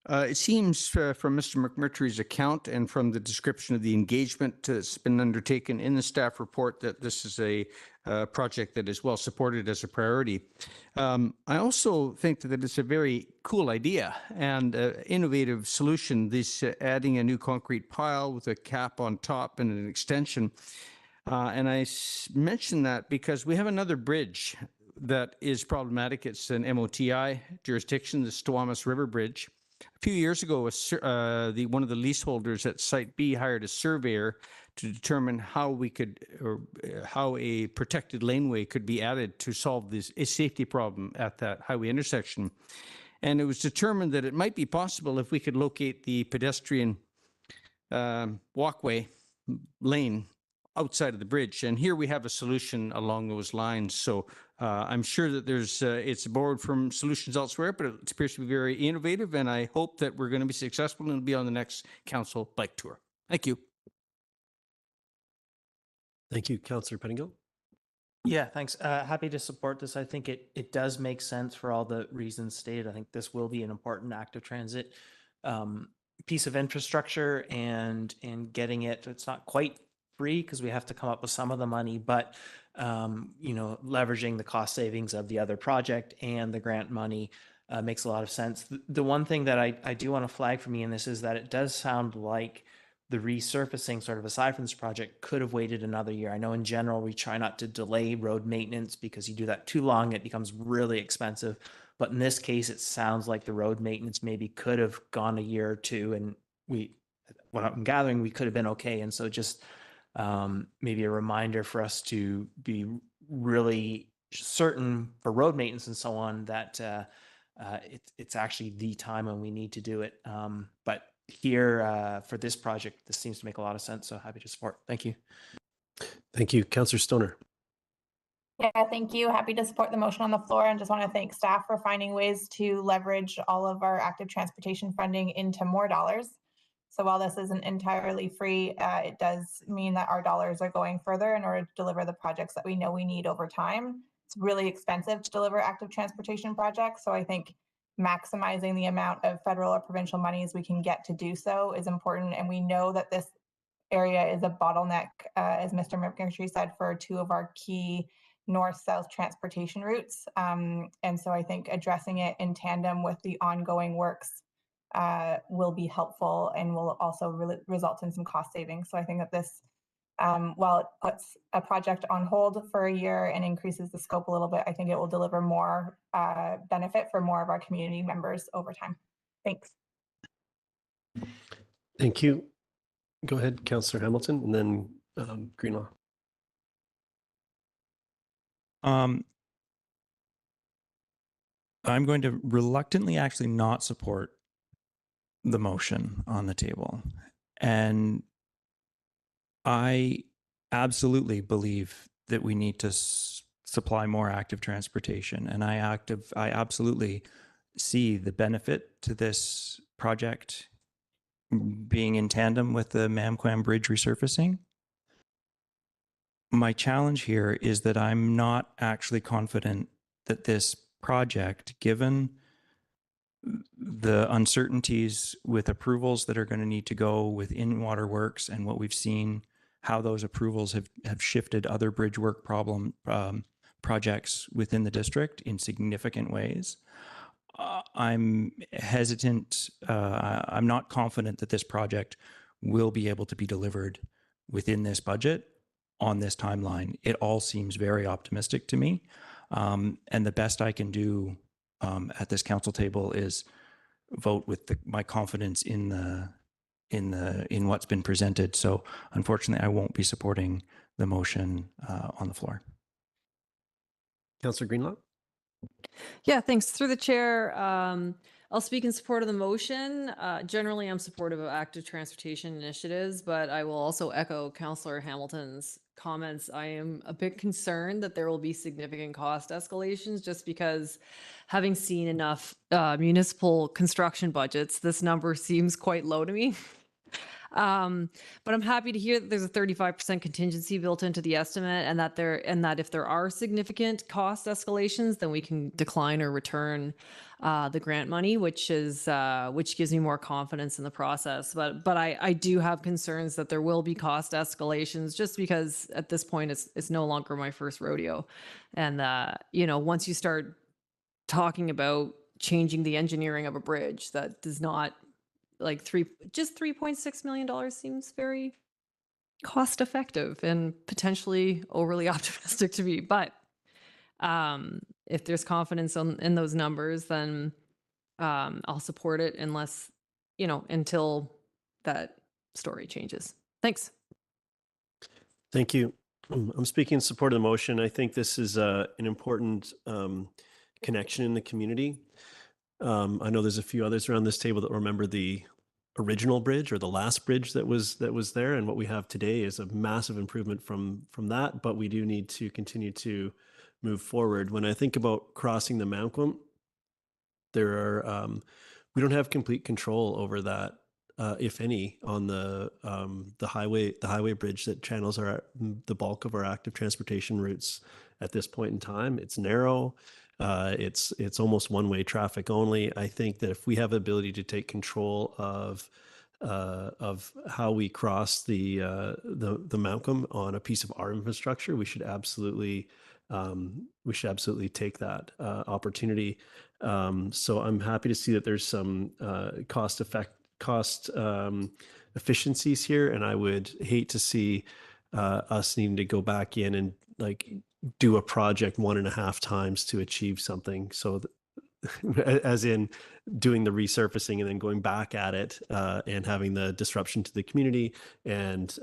It seems from Mr. McMurtry's account and from the description of the engagement that's been undertaken in the staff report that this is a project that is well supported as a priority. I also think that it's a very cool idea and innovative solution, this adding a new concrete pile with a cap on top and an extension. And I mention that because we have another bridge that is problematic. It's an MOTI jurisdiction, the Squamish River Bridge. A few years ago, one of the leaseholders at Site B hired a surveyor to determine how we could, or how a protected laneway could be added to solve this safety problem at that highway intersection. And it was determined that it might be possible if we could locate the pedestrian walkway lane outside of the bridge. And here we have a solution along those lines. So I'm sure that there's it's borrowed from solutions elsewhere, but it appears to be very innovative. And I hope that we're going to be successful and be on the next council bike tour. Thank you. Thank you, Councillor Pettingill. Yeah, thanks. Happy to support this. I think it does make sense for all the reasons stated. I think this will be an important active transit piece of infrastructure, and getting it, it's not quite free because we have to come up with some of the money, but leveraging the cost savings of the other project and the grant money makes a lot of sense. The one thing that I do want to flag for me in this is that it does sound like the resurfacing, sort of aside from this project, could have waited another year. I know in general we try not to delay road maintenance because you do that too long, it becomes really expensive. But in this case, it sounds like the road maintenance maybe could have gone a year or two, and what I'm gathering, we could have been okay. And so just maybe a reminder for us to be really certain for road maintenance and so on that it's actually the time when we need to do it. But here for this project, this seems to make a lot of sense. So happy to support. Thank you. Thank you, Councillor Stoner. Yeah, thank you. Happy to support the motion on the floor, and just want to thank staff for finding ways to leverage all of our active transportation funding into more dollars. So while this isn't entirely free, it does mean that our dollars are going further in order to deliver the projects that we know we need over time. It's really expensive to deliver active transportation projects. So I think maximizing the amount of federal or provincial monies we can get to do so is important. And we know that this area is a bottleneck, as Mr. McMurtry said, for two of our key north-south transportation routes. And so I think addressing it in tandem with the ongoing works will be helpful and will also result in some cost savings. So I think that this while it puts a project on hold for a year and increases the scope a little bit, I think it will deliver more benefit for more of our community members over time. Thanks. Thank you. Go ahead, Councillor Hamilton, and then Greenlaw. I'm going to reluctantly actually not support the motion on the table. And I absolutely believe that we need to supply more active transportation. And I absolutely see the benefit to this project being in tandem with the Mamquam Bridge resurfacing. My challenge here is that I'm not actually confident that this project, given the uncertainties with approvals that are going to need to go with in-water works and what we've seen, how those approvals have shifted other bridge work projects within the district in significant ways. I'm hesitant. I'm not confident that this project will be able to be delivered within this budget on this timeline. It all seems very optimistic to me. And the best I can do at this council table is vote with my confidence in what's been presented. So unfortunately, I won't be supporting the motion on the floor. Councillor Greenlaw. Yeah, thanks. Through the chair, I'll speak in support of the motion. Generally, I'm supportive of active transportation initiatives, but I will also echo Councillor Hamilton's comments. I am a bit concerned that there will be significant cost escalations just because, having seen enough municipal construction budgets, this number seems quite low to me. But I'm happy to hear that there's a 35% contingency built into the estimate, and that if there are significant cost escalations, then we can decline or return the grant money, which gives me more confidence in the process. But I do have concerns that there will be cost escalations just because at this point it's no longer my first rodeo, and once you start talking about changing the engineering of a bridge, that does not. Like $3.6 million seems very cost effective and potentially overly optimistic to me. But if there's confidence in those numbers, then I'll support it until that story changes. Thanks. Thank you. I'm speaking in support of the motion. I think this is an important connection in the community. I know there's a few others around this table that remember the original bridge or the last bridge that was there, and what we have today is a massive improvement from that, but we do need to continue to move forward. When I think about crossing the Mamquam, we don't have complete control over that, if any, on the highway bridge that channels the bulk of our active transportation routes at this point in time. It's narrow. It's almost one-way traffic only. I think that if we have the ability to take control of how we cross the Mamquam on a piece of our infrastructure, we should absolutely take that opportunity. So I'm happy to see that there's some cost efficiencies here, and I would hate to see us needing to go back in and do a project 1.5 times to achieve something. So as in doing the resurfacing and then going back at it and having the disruption to the community and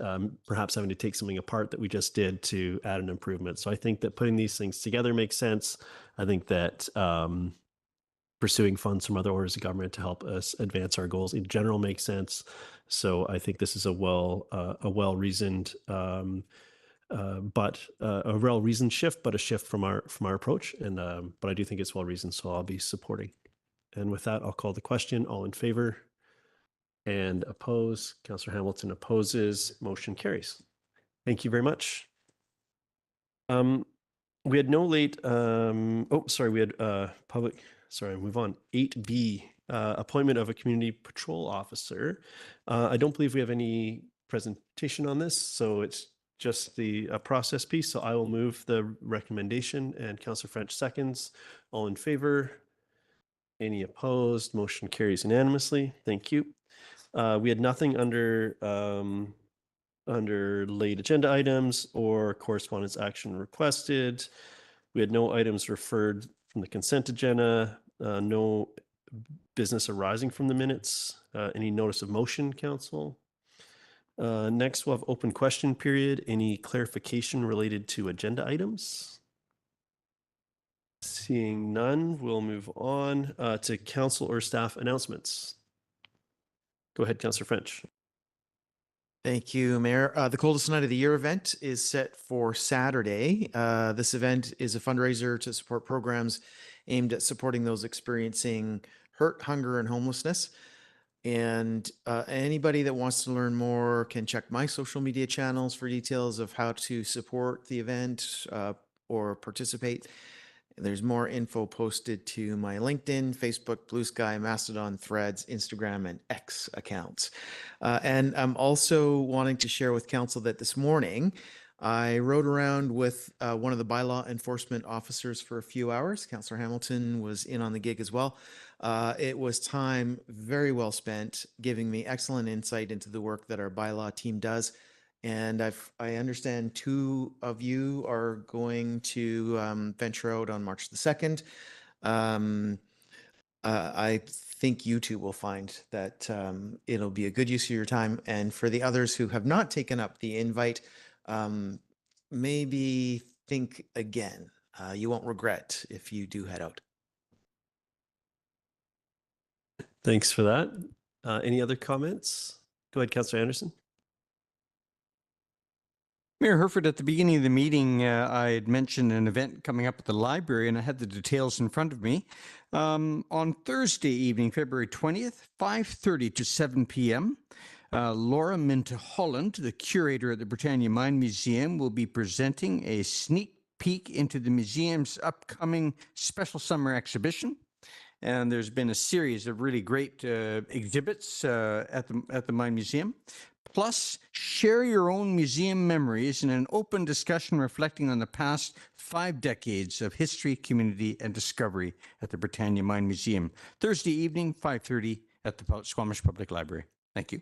perhaps having to take something apart that we just did to add an improvement. So I think that putting these things together makes sense. I think that pursuing funds from other orders of government to help us advance our goals in general makes sense. So I think this is a well-reasoned shift, but a shift from our approach. And but I do think it's well reasoned, so I'll be supporting. And with that, I'll call the question. All in favor and oppose? Councillor Hamilton opposes. Motion carries. Thank you very much. We had no late. We had public. Sorry, move on. 8B, appointment of a community patrol officer. I don't believe we have any presentation on this, so it's just the process piece. So I will move the recommendation, and Councillor French seconds. All in favor? Any opposed? Motion carries unanimously. Thank you. We had nothing under under late agenda items or correspondence action requested. We had no items referred from the consent agenda, no business arising from the minutes. Any notice of motion, council? Next, we'll have open question period. Any clarification related to agenda items? Seeing none, we'll move on to council or staff announcements. Go ahead, Councillor French. Thank you, Mayor. The Coldest Night of the Year event is set for Saturday. This event is a fundraiser to support programs aimed at supporting those experiencing hurt, hunger, and homelessness. And anybody that wants to learn more can check my social media channels for details of how to support the event or participate. There's more info posted to my LinkedIn, Facebook, Blue Sky, Mastodon, Threads, Instagram, and X accounts. And I'm also wanting to share with council that this morning I rode around with one of the bylaw enforcement officers for a few hours. Councillor Hamilton was in on the gig as well. It was time very well spent, giving me excellent insight into the work that our bylaw team does. And I understand two of you are going to venture out on March the 2nd. I think you two will find that it'll be a good use of your time. And for the others who have not taken up the invite, maybe think again. You won't regret if you do head out. Thanks for that. Any other comments? Go ahead, Councillor Anderson. Mayor Herford, at the beginning of the meeting, I had mentioned an event coming up at the library, and I had the details in front of me. On Thursday evening, February 20th, 5:30 to 7 p.m., Laura Minter-Holland, the curator at the Britannia Mine Museum, will be presenting a sneak peek into the museum's upcoming special summer exhibition. And there's been a series of really great exhibits at the Mine Museum. Plus, share your own museum memories in an open discussion reflecting on the past 5 decades of history, community, and discovery at the Britannia Mine Museum. Thursday evening, 5:30 at the Squamish Public Library. Thank you.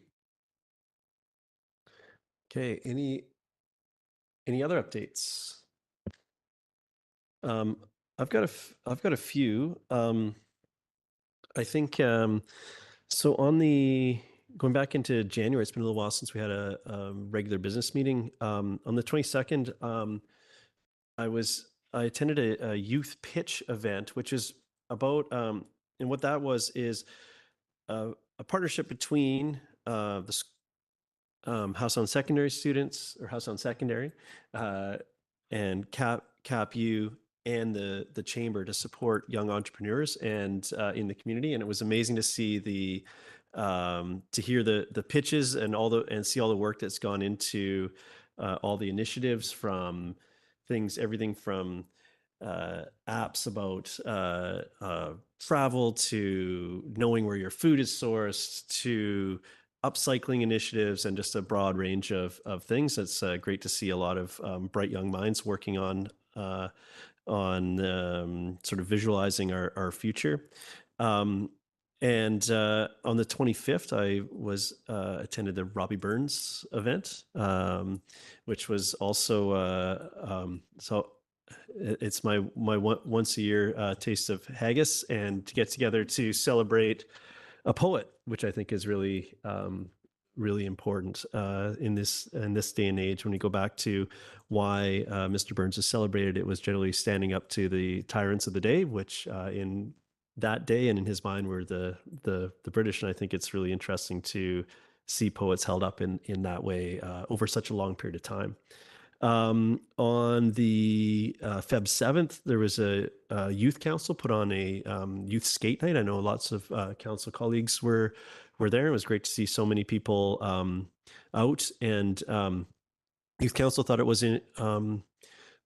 Okay, any other updates? I've got a few. I think so. Going back into January, it's been a little while since we had a regular business meeting. On the 22nd, I attended a youth pitch event, which is about and what that was is a partnership between the House on Secondary students or House on Secondary and CAPU and the chamber to support young entrepreneurs and in the community. And it was amazing to see to hear the pitches and see all the work that's gone into all the initiatives, from everything from apps about travel to knowing where your food is sourced to upcycling initiatives and just a broad range of things. It's great to see a lot of bright young minds working on sort of visualizing our future. And on the 25th, I attended the Robbie Burns event, which was also so it's my once a year taste of haggis, and to get together to celebrate a poet, which I think is really really important in this day and age. When you go back to why Mr. Burns is celebrated, it was generally standing up to the tyrants of the day, which in that day and in his mind were the British. And I think it's really interesting to see poets held up in that way over such a long period of time. On the Feb 7th, there was a youth council put on a youth skate night. I know lots of council colleagues were there. It was great to see so many people out, and youth council thought it was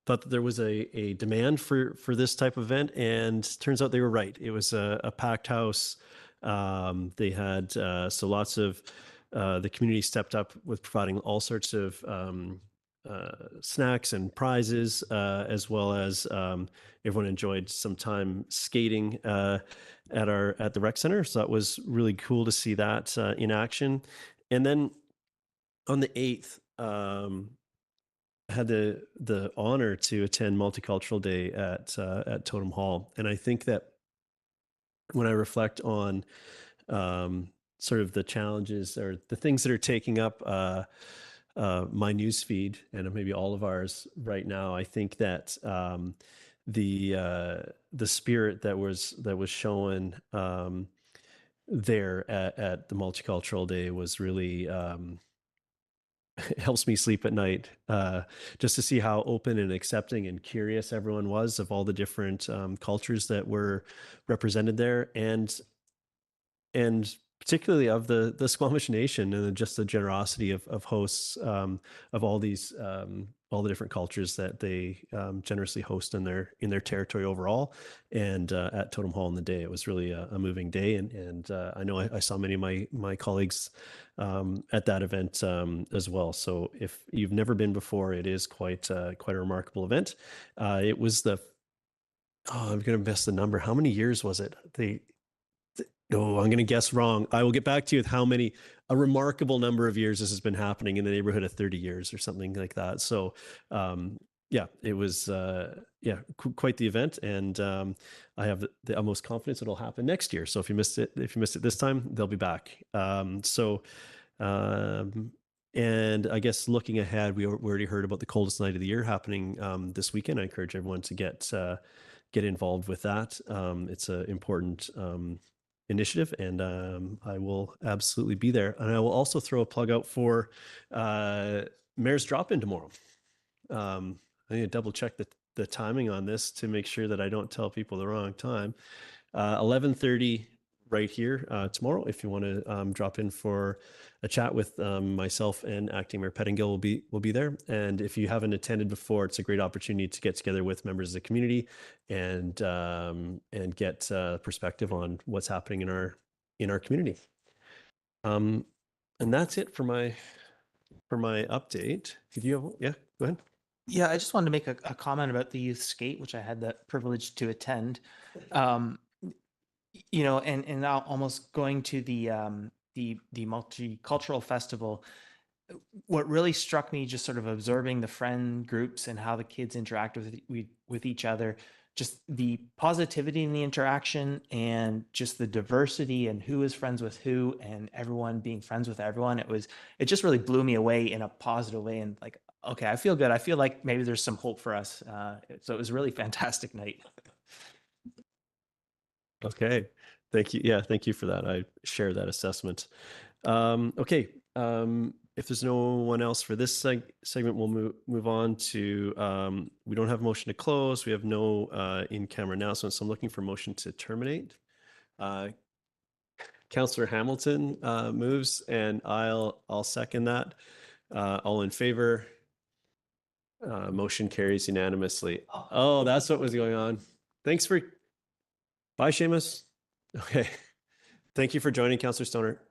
thought that there was a demand for this type of event, and turns out they were right. It was a packed house. They had so lots of the community stepped up with providing all sorts of snacks and prizes, as well as everyone enjoyed some time skating at the rec center. So that was really cool to see that in action. And then on the 8th, had the honor to attend Multicultural Day at Totem Hall, and I think that when I reflect on sort of the challenges or the things that are taking up my news feed and maybe all of ours right now, I think that the spirit that was shown there at the Multicultural Day was really helps me sleep at night, just to see how open and accepting and curious everyone was of all the different cultures that were represented there, and particularly of the Squamish Nation, and just the generosity of hosts of all these all the different cultures that they generously host in their territory overall. And at Totem Hall on the day, it was really a moving day, and I know I saw many of my colleagues at that event as well. So if you've never been before, it is quite a remarkable event. It was I'm going to miss the number. How many years was it? No, I'm going to guess wrong. I will get back to you with a remarkable number of years this has been happening, in the neighborhood of 30 years or something like that. So, yeah, it was, quite the event. And I have the utmost confidence it'll happen next year. So if you missed it this time, they'll be back. And I guess looking ahead, we already heard about the coldest night of the year happening this weekend. I encourage everyone to get involved with that. It's an important initiative, and I will absolutely be there. And I will also throw a plug out for Mayor's Drop-In tomorrow. I need to double check the timing on this to make sure that I don't tell people the wrong time. 11:30 right here tomorrow. If you want to drop in for a chat with myself and Acting Mayor Pettingill, will be there. And if you haven't attended before, it's a great opportunity to get together with members of the community and get perspective on what's happening in our community. And that's it for my update. Could you go ahead. Yeah, I just wanted to make a comment about the youth skate, which I had the privilege to attend. And now almost going to the multicultural festival. What really struck me, just sort of observing the friend groups and how the kids interact with each other, just the positivity in the interaction and just the diversity and who is friends with who and everyone being friends with everyone. It just really blew me away in a positive way, and like, okay, I feel good. I feel like maybe there's some hope for us. So it was a really fantastic night. Okay. Thank you. Yeah, thank you for that. I share that assessment. Okay. If there's no one else for this segment, we'll move on to, we don't have a motion to close. We have no in-camera announcements. So I'm looking for motion to terminate. Councillor Hamilton moves, and I'll second that. All in favor? Motion carries unanimously. Oh, that's what was going on. Thanks for... Bye, Seamus. Okay. Thank you for joining, Councillor Stoner.